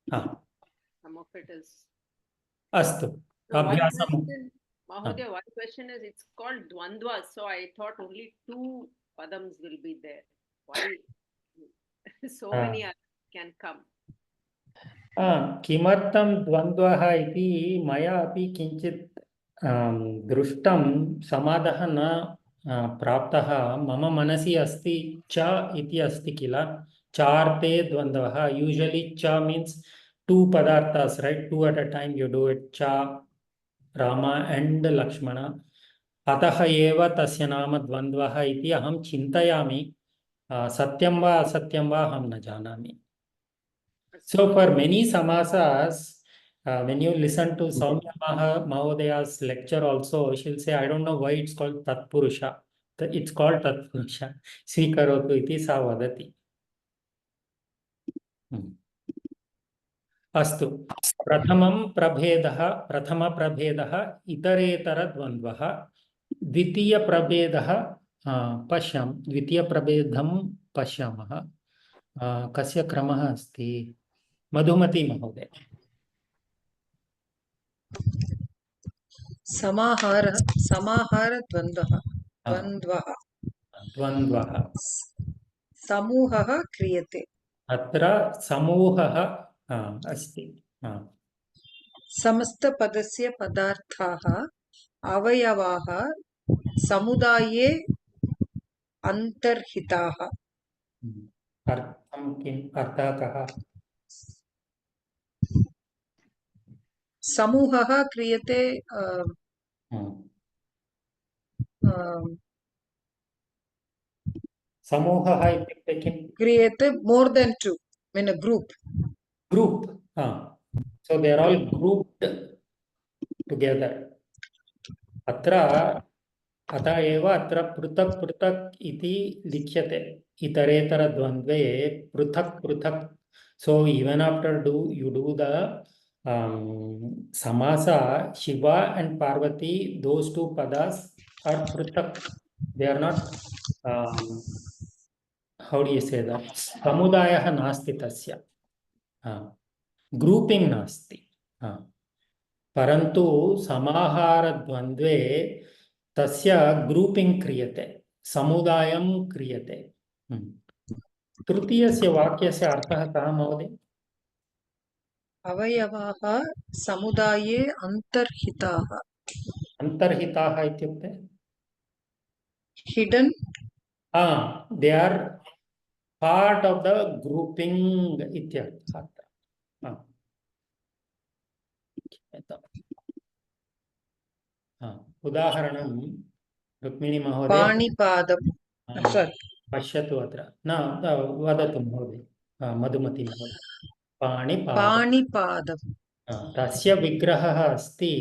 some of it is. अस्तु So one अभ्यासं question, Mahodaya, one question is it's called Dvandva, so I thought only 2 padams will be there. Why so many can come? किमर्थं द्वन्द्वः इति मया अपि किञ्चित् दृष्टं समाधः न प्राप्तः मम मनसि अस्ति च इति अस्ति किल चार्ते द्वन्द्वः यूजुअली च means 2 padarthas right 2 at a time you do it cha rama and lakshmana अतः एव तस्य नाम द्वन्द्वः इति अहं चिन्तयामि सत्यं वा असत्यं वा अहं न जानामि. So for many samasas, when you listen to Soumya Mahodaya's lecture also, she'll say, I don't know why it's called Tatpurusha. It's called Tatpurusha. Swikarotu iti sa vadati. अस्तु प्रथम प्रभेदः इतरेतरद्वन्द्वः द्वितीयप्रभेदः द्वितीयप्रभेदं पश्यामः कस्य क्रमः अस्ति मधुमती महोदय समाहार द्वन्द्वः समूहः क्रियते अत्र समूहः अस्ति समस्तपदस्य पदार्थाः अवयवाः समुदाये अन्तर्हिताः अर्थं किम् अर्थः कः समूहः क्रियते समूहः इत्युक्ते किम् क्रियते more than 2 in a group so they are all grouped together अत्र अतः एव अत्र पृथक् पृथक् इति लिख्यते इतरेतरद्वन्द्वे पृथक् पृथक् so even after you do the samasa Shiva and Parvati those 2 padas are pruthak they are not how do you say that samudayah nasti tasya grouping nasti परन्तु समाहारद्वन्द्वे तस्य ग्रूपिंग क्रियते समुदायं क्रियते तृतीयस्य वाक्यस्य अर्थः कः महोदय अवयवाः समुदाये अन्तर्हिताः इत्युक्ते hidden they are part of the grouping इत्यर्थः उदाहरणं रुक्मिणी महोदय पाणिपादं पश्यतु अत्र न वदतु महोदय मधुमती महोदय पाणिपादं तस्य विग्रहः अस्ति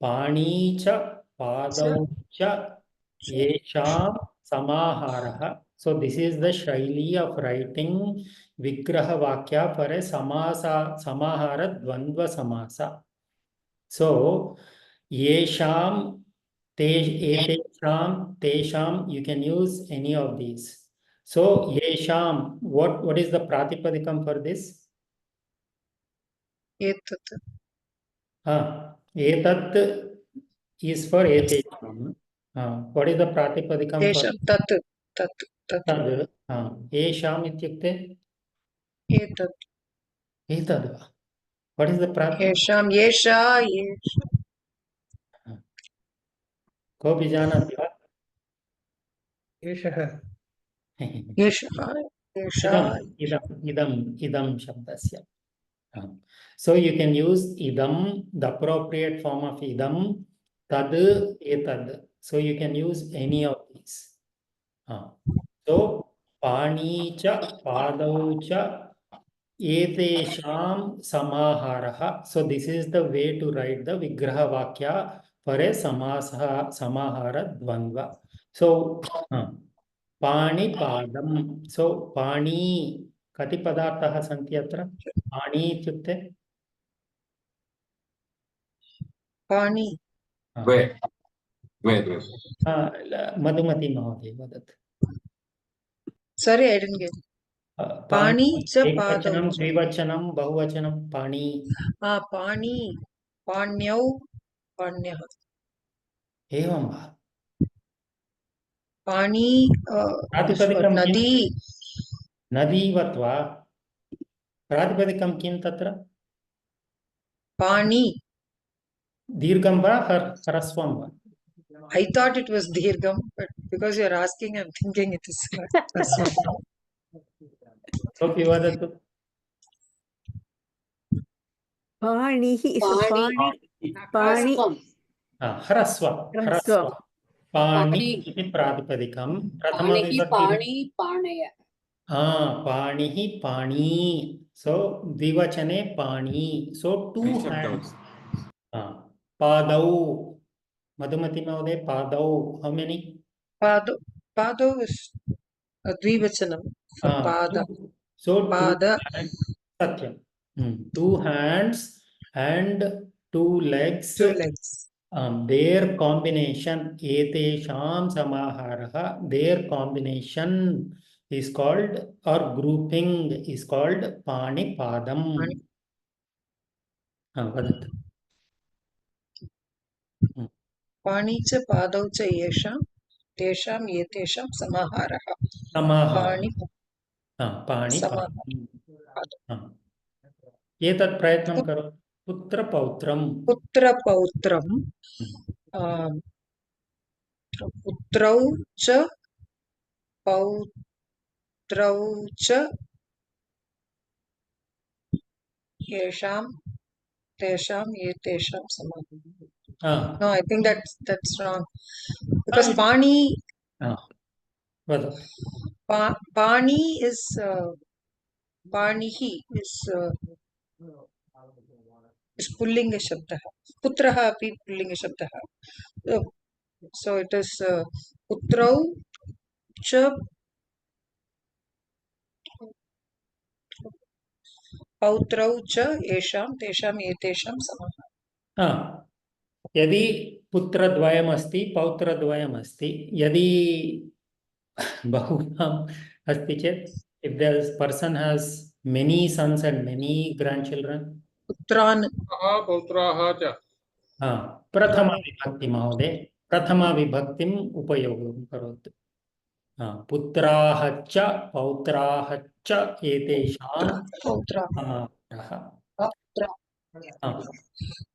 पाणी च पादौ च येषां समाहारः so this is the shaili of writing vigraha vakya for a samahara dvandva samasa so yesham tesham you can use any of these so yesham what is the pratipadikam for this etat is for etesham what is the pratipadikam for tat yesham ityukte etad what is the yesham yesha कोऽपि जानाति वा एषः idam shabdasya so you can use idam the appropriate form of idam tad etad so you can use any of these so pani cha padau cha etesham samaharah so this is the way to write the vigraha vakya for a samahara dvandva so पाणिपादं सो पाणी कति पदार्थाः सन्ति अत्र पाणी इत्युक्ते पाणी मधुमती महोदय वदतु sorry I didn't get पाणि पाणि च पादौ एकवचनं च द्विवचनं बहुवचनं पाणि पाणि पाण्यौ पाण्यः एवं वा पाणि प्रातिपदिकं किं नदी नदीवत् वा प्रातिपदिकं किं तत्र पाणि दीर्घं वा ह्रस्वं वा I thought it was dirgham, but because you're asking, I'm thinking it is rasvam. सोऽपि वदतु पाणिः so पाणि ह्रस्व ह्रस्व पाणि पाणि इति प्रातिपदिकं पाणिः प्रथमविभक्ति पाणि पाणय पाणिः पाणी सो द्विवचने पाणी सो टू त्रिशब्दवत् हैंड्स पादौ मधुमती महोदय पादौ हाउ many Pado is a dvivachanam for pada. so two Pada. hands satyam two hands and two legs Two legs. their combination etesham samaharah their combination is called or grouping is called pani padam वदतु पाणि च पादौ च येषां तेषां एतेषां समाहारः पाणि पाणि समाहारः एतत् प्रयत्नं करोतु पुत्रपौत्रं पुत्रपौत्रं पुत्रौ च पौत्रौ च येषां तेषां एतेषां समाहारः No, I think that's wrong because pani pani is panihi is pullinga shabdah putrah api pullinga shabdah so it is putrau cha pautrau cha yesham tesham etesham samah यदि पुत्रद्वयमस्ति पौत्रद्वयमस्ति यदि बहुनाम् अस्ति चेत् if the person has many sons and many grandchildren putran पौत्राः च प्रथमाविभक्ति महोदय प्रथमाविभक्तिम् उपयोगं करोतु पुत्राः च पौत्राः च एतेषां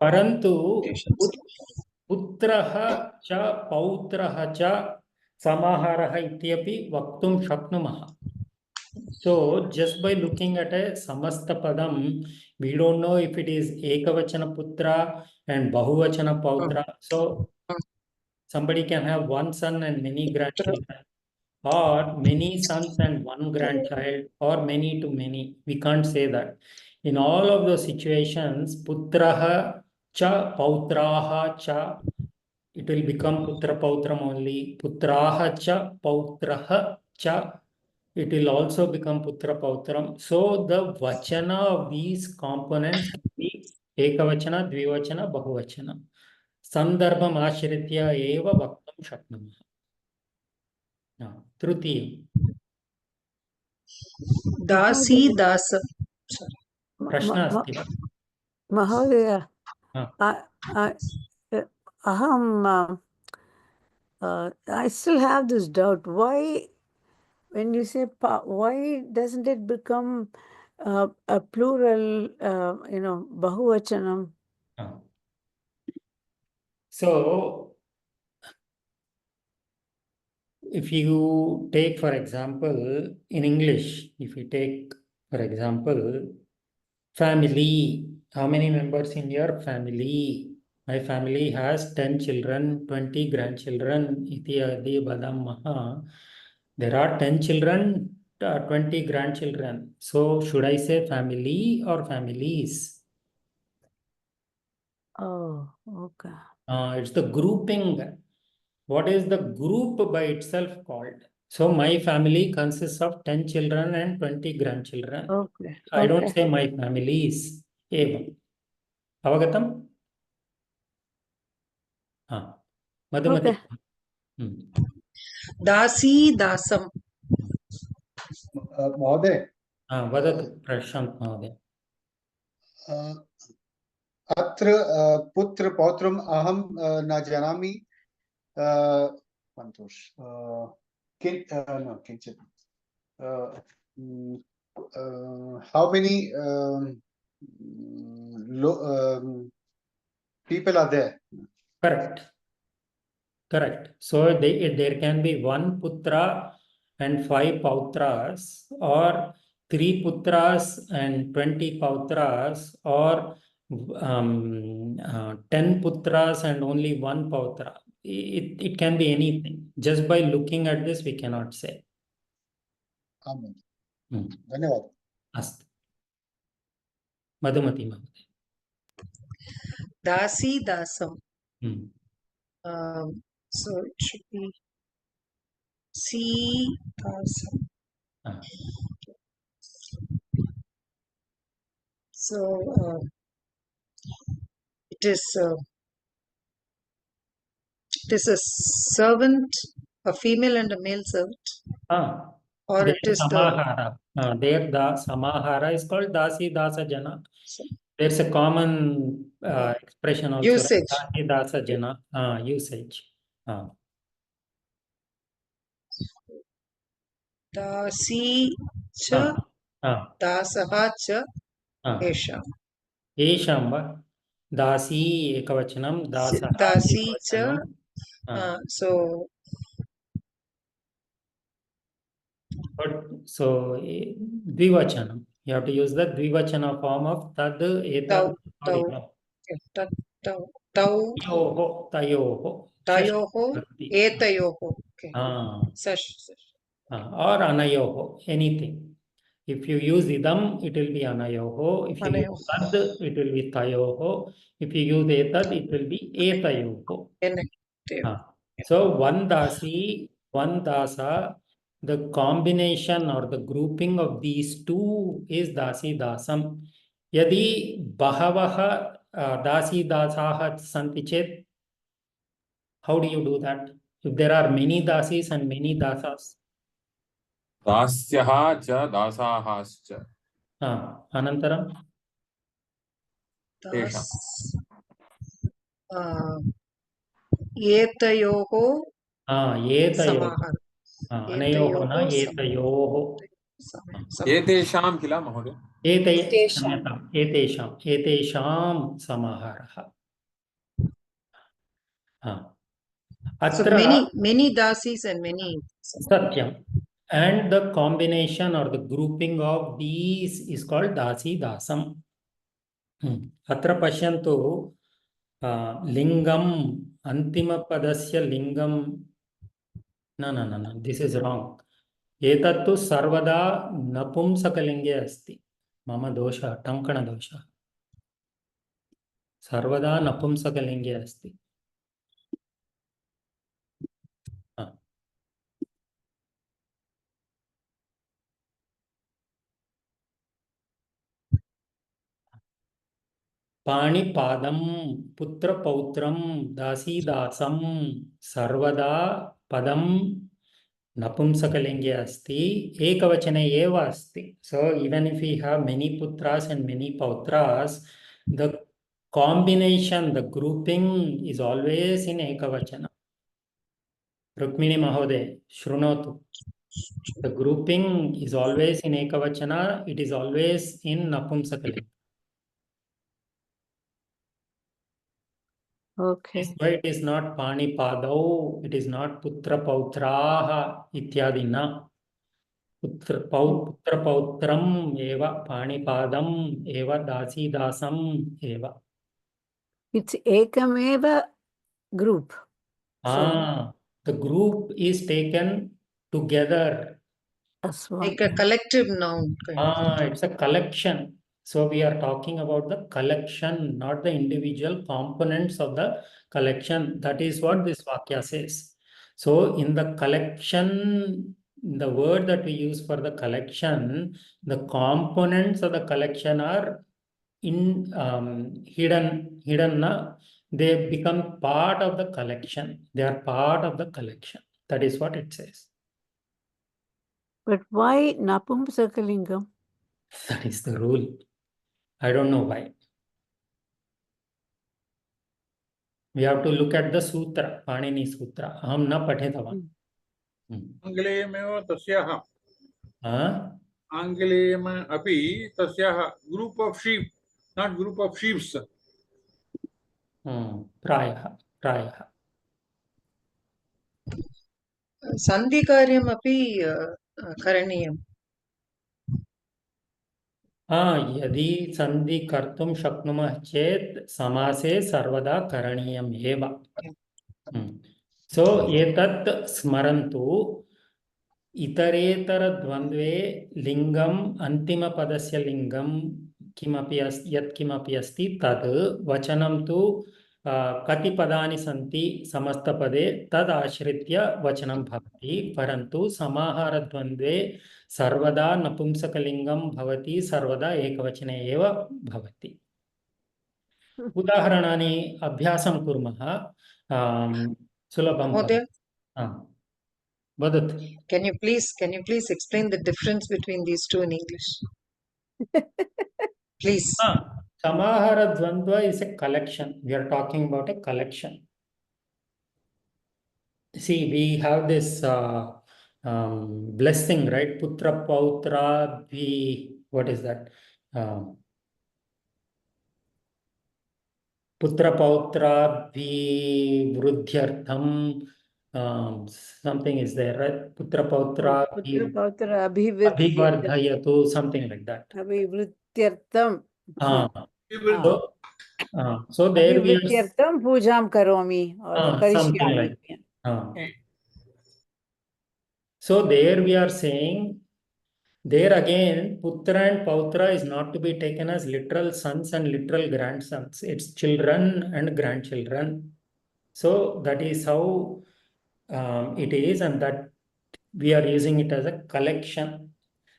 परन्तु पुत्रः च पौत्रः च समाहारः इत्यपि वक्तुं शक्नुमः so just by looking at a samasta padam we don't know if it is ekavachana putra and bahuvachana pautra so somebody can have one son and many grandchildren or many sons and one grandchild or many to many we can't say that in all of those situations putraha cha pautraha cha it will become putra pautram only putraha cha pautraha cha it will also become putra pautram so the vachana of these components can be ekavachana dvivachana bahuvachana sandarbham ashritya eva vaktum shaknumah तृतीयं दासी दास प्रश्नः अस्ति वा महोदय अहं I still have this doubt why when you say why doesn't it become a plural bahuvachanam so if you take for example in English if you take for example family how many members in your family my family has 10 children 20 grandchildren iti adi badamaha there are 10 children 20 grandchildren so should I say family or families oh okay it's the grouping what is the group by itself called so my family consists of 10 children and 20 grandchildren okay I don't say my families evam avagatam madhumati दासी दासम महोदय वदतु प्रशान्त महोदय। अत्र पुत्र पौत्रम् अहं न जानामि सन्तोष किञ्चित् how many people are there? Correct. So there can be one putra and 5 pautras, or 3 putras and 20 pautras, or 10 putras and only 1 pautra. It can be anything. Just by looking at this, we cannot say. Amen. धन्यवाद. अस्तु. मधुमती महोदय. Dasi dasam. Hmm. So it should be C dasam. So it is a servant, a female and a male servant. Or it is Samahara. There the Samahara is called Dasi Dasa Jana. There's a common expression also. Usage. Dasi Dasa Jana. Usage. Dasi cha dasaha cha esham. Esham va. Dasi ekavachanam. Dasaha Dasi cha. ekavachanam. So dvivachanam. You have to use the dvivachana form of tad, etad, tayoho, etayoho. Okay. Or anayoho, anything. If you use idam, it will be anayoho. If you use tad, it will be tayoho. If you use etad, it will be etayoho. So one dasi, one dasa, the combination or the grouping of these two is dasi dasam. Yadi bahavaha dasi dasaha santi chet, how do you do that? If there are many dasis and many dasas. Dasyaha cha dasahascha. Anantaram? Etayoho. Etayoho. Anayoho na etayoho. Etesham kila mahoday. Etesham samaharaha. So many dasis and many Satyam. And the combination or the grouping of these is called dasi dasam. Atra pashyantu lingam antima padasya lingam. No. This is wrong. Etattu sarvada napumsakalinge asti. Mama dosha, tankana dosha. Sarvada napumsakalinge asti. पाणिपादं पुत्रपौत्रं दासीदासं सर्वदा पदं नपुंसकलिंगे अस्ति एकवचने एव अस्ति. So even if we have many putras and many pautras, the combination, the grouping is always in ekavachana. Rukmini Mahoday, Shrunotu. The grouping is always in ekavachana, it is always in napumsakalinga. Okay. That's why it is not Pani Padau, it is not Putra Pautraha ityadina. Putra Pautram eva, Pani Padam eva, Dasi Dasam eva. It's Ekameva group. The group is taken together. like a collective noun. It's a collection. So we are talking about the collection, not the individual components of the collection. That is what this Vakya says. So in the collection, the word that we use for the collection, the components of the collection are hidden. They become part of the collection. They are part of the collection. That is what it says. But why Napumsakalingam? That is the rule. I don't know why. We have to look at the sutra, Panini Sutra. Aham na pathetava. आङ्ग्लेयमेव तस्याः Huh? आङ्ग्लेयम् अपि तस्याः group of sheep not group of sheeps Prayah. सन्धिकार्यमपि करणीयम् यदि सन्धि कर्तुं शक्नुमः चेत् समासे सर्वदा करणीयम् एव. So एतत् स्मरन्तु इतरेतरद्वन्द्वे लिङ्गम् अन्तिमपदस्य लिङ्गं किमपि यत्किमपि अस्ति तद् वचनं तु कति पदानि सन्ति समस्तपदे तद् आश्रित्य वचनं भवति परन्तु समाहारद्वन्द्वे सर्वदा नपुंसकलिङ्गं भवति सर्वदा एकवचने एव भवति. उदाहरणानि अभ्यासं कुर्मः. सुलभं महोदय वदतु. Can you please explain the difference between these two in English? Please. Samahara Dvandva is a collection. We are talking about a collection. See, we have this blessing, right? Putra Pautra Bhi. What is that? Putra Pautra Bhi Vrudhyartham. Something is there, right? Putra Pautra Abhivardhayatu, something like that. Abhivrutyartham. So there we are pujam karomi or something like so there we are saying there again putra and pautra is not to be taken as literal sons and literal grandsons. It's children and grandchildren. So that is how it is, and that we are using it as a collection.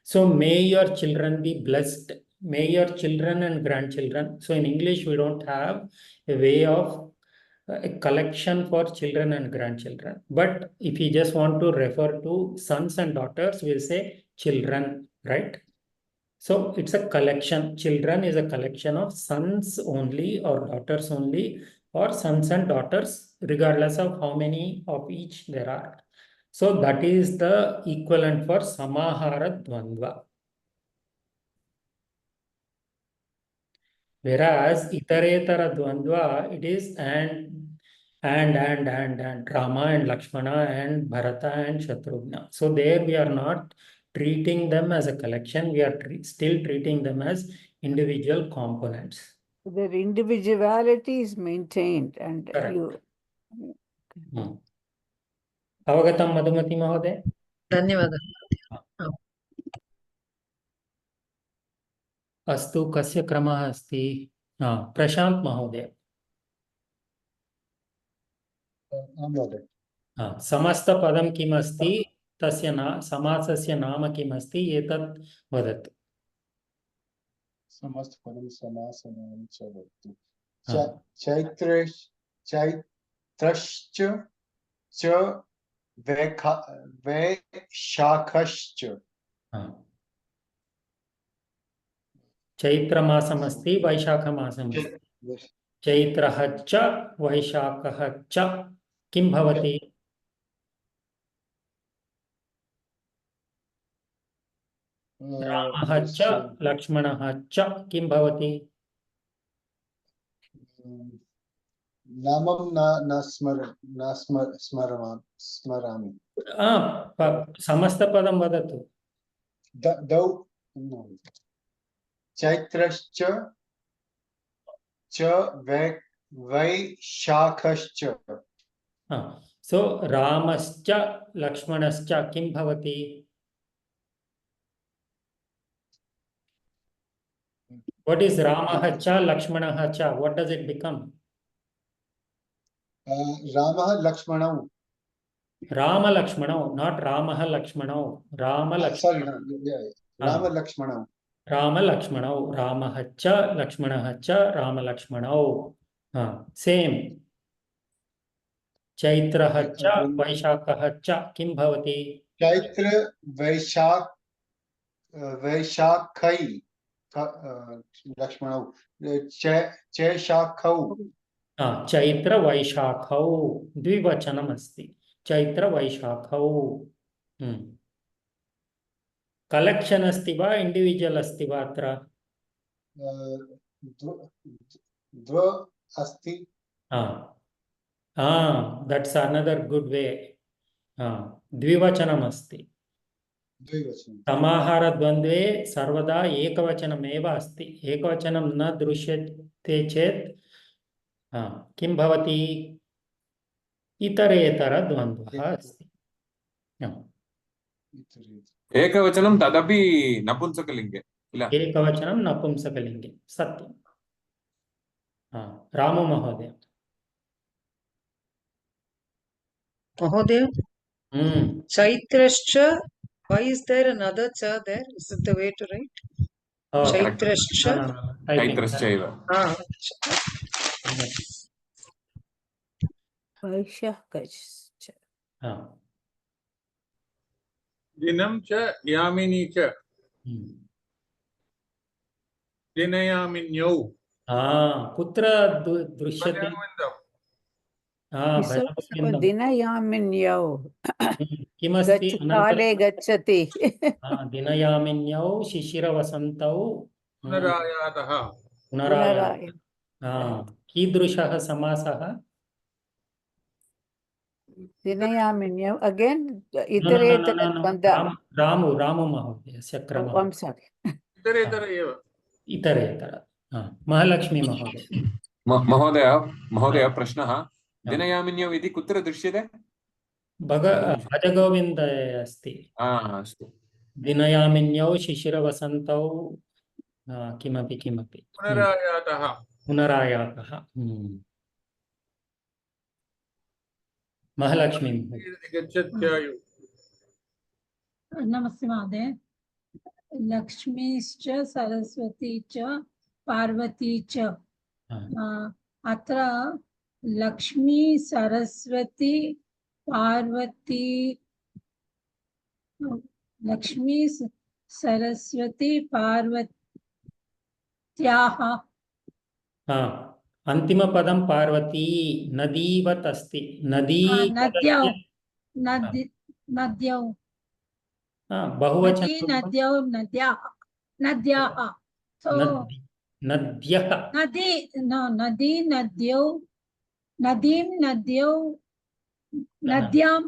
So may your children be blessed. May your children and grandchildren. So in English, we don't have a way of a collection for children and grandchildren. But if you just want to refer to sons and daughters, we'll say children, right? So it's a collection. Children is a collection of sons only or daughters only, or sons and daughters, regardless of how many of each there are. So that is the equivalent for Samahara Dvandva. Whereas Itaretara Dvandva, it is and Rama and Lakshmana and Bharata and Shatrughna. So there we are not treating them as a collection. We are still treating them as individual components. Their individuality is maintained and you. अवगतं मधुमती महोदय? धन्यवादः. अस्तु, कस्य क्रमः अस्ति? प्रशांत महोदय. समस्तपदं किमस्ति? तस्य समासस्य नाम किमस्ति? एतत् वदतु. समस्तपदं समासनाम च वदतु. चैत्रश्च च वैशाखश्च. चैत्रमासमस्ति, वैशाखमासमस्ति. चैत्रः च वैशाखः च किं भवति? रामः च लक्ष्मणः च किं भवति? नामं न स्मरामि. समस्तपदं वदतु. चैत्रश्च च वैशाखश्च. So रामश्च लक्ष्मणश्च किं भवति? What is Ramah cha Lakshmanah cha? What does it become? Ramah Lakshmanau. Rama Lakshmanau, not Ramah Lakshmanau. Rama Lakshmanau. Sorry, Rama Lakshmanau. Rama Lakshmanau. Ramah cha Lakshmanah cha Rama Lakshmanau. Same. Chaitrah cha Vaishakah cha kim bhavati? Chaitra वैशाख वैशाखै लक्ष्मणौ चैशाखौ चैत्र वैशाखौ द्विवचनम् अस्ति Chaitra वैशाखौ collection अस्ति वा individual अस्ति वा अत्र द्व अस्ति that's another good way द्विवचनम् अस्ति समाहारद्वन्द्वे सर्वदा एकवचनमेव अस्ति एकवचनं न दृश्यते चेत् किं भवति इतरेतरद्वन्द्वः अस्ति एकवचनं तदपि नपुंसकलिङ्गे किल एकवचनं नपुंसकलिङ्गे सत्यं रामु महोदय Mahodaya, Chaitrascha, why is there another cha there? Is it the way to write? Chaitrascha. चैत्रश्चैव वैशाखश्च दिनं च यामिनी च दिनयामिन्यौ कुत्र दृश्यते दिनयामिन्यौ किमस्ति काले गच्छति दिनयामिन्यौ शिशिरवसन्तौ पुनरायातः कीदृशः समासः दिनयामिन्यौ अगेन रामु महोदयस्य क्रमः इतरेतर एव इतरेतर महालक्ष्मी महोदय महोदय प्रश्नः दिनयामिन्यौ इति कुत्र दृश्यते भजगोविन्दे अस्ति अस्तु दिनयामिन्यौ शिशिरवसन्तौ किमपि पुनरायातः महालक्ष्मी गच्छत्यायु नमस्ते महोदय लक्ष्मीश्च सरस्वती च पार्वती च अत्र लक्ष्मी सरस्वती पार्वती लक्ष्मी सरस्वती पार्वत्याः अन्तिमपदं पार्वती नदीवत् अस्ति नद्यौ बहुवचनं नद्याः नद्यः नद्यां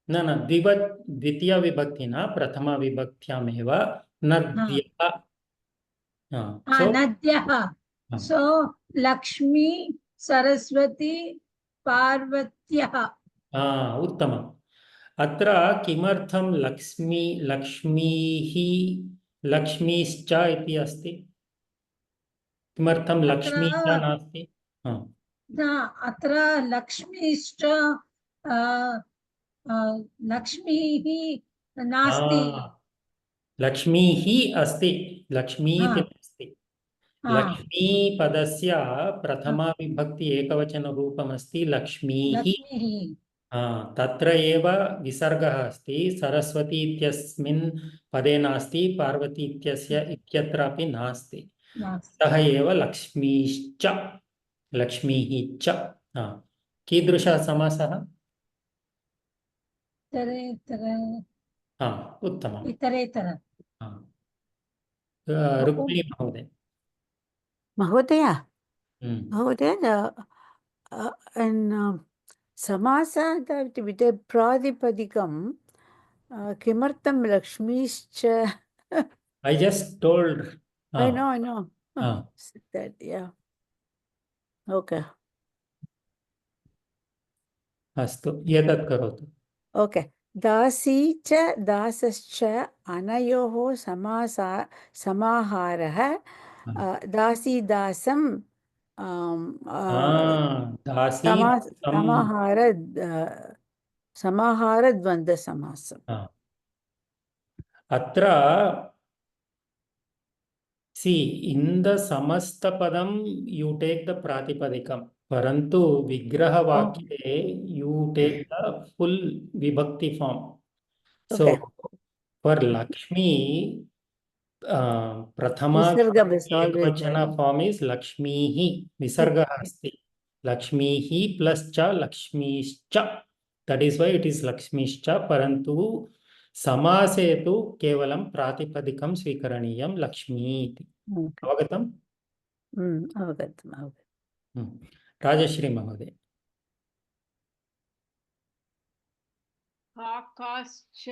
न द्वितीय विभक्ति न प्रथमा विभक्त्यामेव नद्यः नद्यः सो लक्ष्मी सरस्वती पार्वत्यः उत्तमम् अत्र किमर्थं लक्ष्मीः लक्ष्मीश्च इति अस्ति किमर्थं लक्ष्मी च नास्ति अत्र लक्ष्मीश्च लक्ष्मीः नास्ति लक्ष्मीः अस्ति लक्ष्मी इति नास्ति लक्ष्मी पदस्य प्रथमा विभक्ति एकवचनरूपमस्ति लक्ष्मीः तत्र एव विसर्गः अस्ति सरस्वती इत्यस्मिन् पदे नास्ति पार्वती इत्यस्य इत्यत्रापि नास्ति अतः एव लक्ष्मीश्च लक्ष्मीः च कीदृशः समासः उत्तमम् रुक्मिणी महोदय समासः प्रातिपदिकं किमर्थं लक्ष्मीश्च I just told I know that okay अस्तु एतत् करोतु दासी च दासश्च अनयोः समाहारः दासी दासं समाहारद्वन्द्वसमासम् अत्र see in the samastapadam you take the pratipadikam parantu vigraha vakye you take the full vibhakti form So Okay. for Lakshmi, prathama Visarga is always ekvachana there. form is Lakshmihi. Visarga asti. Lakshmihi plus cha Lakshmischa. That is why it is Lakshmischa. Parantu samase tu kevalam pratipadikam swikaraniyam Lakshmi. Okay. Avagatam? Avagatam. Rajashri Mahoday. काकाश्च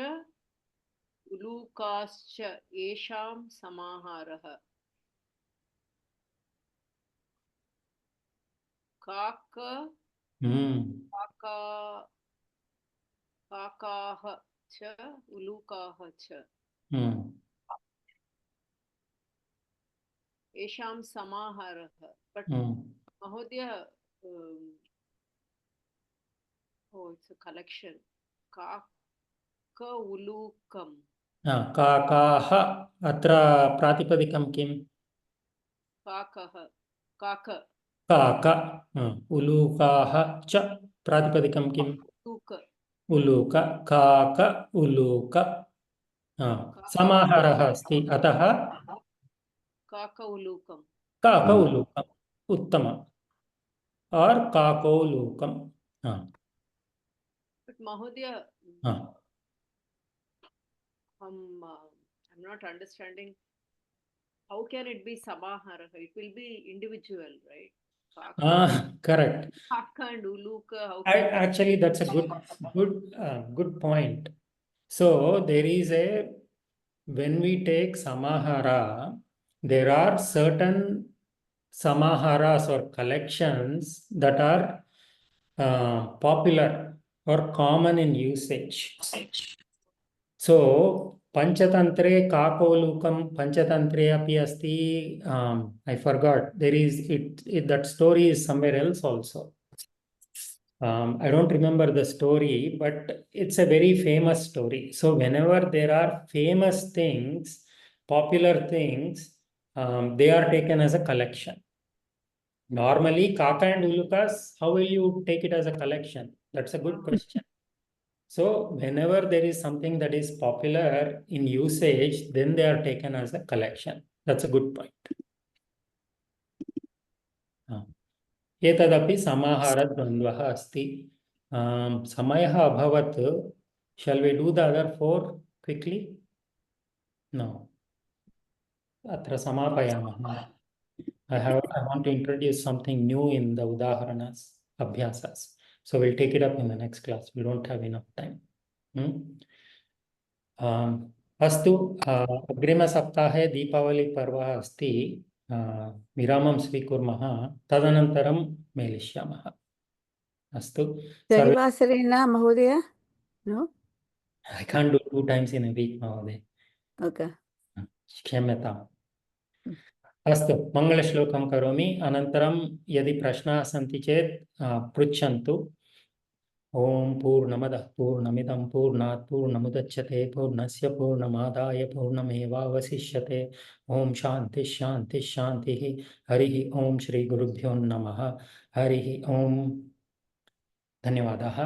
उलूकाश्च येषां समाहारः काक काकाः च उलूकाः च येषां समाहारः but महोदय oh it's a collection काक उलूकम काकाः अत्र प्रातिपदिकं किम्? काकः काक काक उलूकाः च प्रातिपदिकं किम्? उलूक काक उलूक समाहारः अस्ति अतः काक उलूकम उत्तम और काकोलूकम. but Mahodaya I'm not understanding how can it be samahara. It will be individual, right? Correct. Kaka and uluka. Actually, that's a good point. So there is when we take samahara, there are certain samaharas or collections that are popular or common in usage. So Panchatantre Kakolukam Panchatantre api asti. I forgot. There is that story is somewhere else also. I don't remember the story, but it's a very famous story. So whenever there are famous things, popular things, they are taken as a collection. Normally, Kaka and Ulukas, how will you take it as a collection? That's a good question. So whenever there is something that is popular in usage, then they are taken as a collection. That's a good point. एतदपि समाहारद्वन्द्वः अस्ति. समयः अभवत्. Shall we do the other four quickly? No. अत्र समापयामः. I want to introduce something new in the Udaharanas, Abhyasas. So we'll take it up in the next class. We don't have enough time. अस्तु. अग्रिमसप्ताहे दीपावलिपर्वः अस्ति. विरामं स्वीकुर्मः. तदनन्तरं मेलिष्यामः. अस्तु. रविवासरे न महोदय? No? I can't do 2 times in a week, महोदय. Okay. क्षम्यताम्. अस्तु. मङ्गलश्लोकं करोमि. अनन्तरं यदि प्रश्नाः सन्ति चेत् पृच्छन्तु. ओम पूर्णमदः पूर्णमिदं पूर्णात् पूर्णमुदच्यते पूर्णस्य पूर्णमादाय पूर्णमेवावशिष्यते. ओम शांति शांति शांतिः. हरिः ओम श्री गुरुभ्यो नमः. हरिः ओम. धन्यवादाः.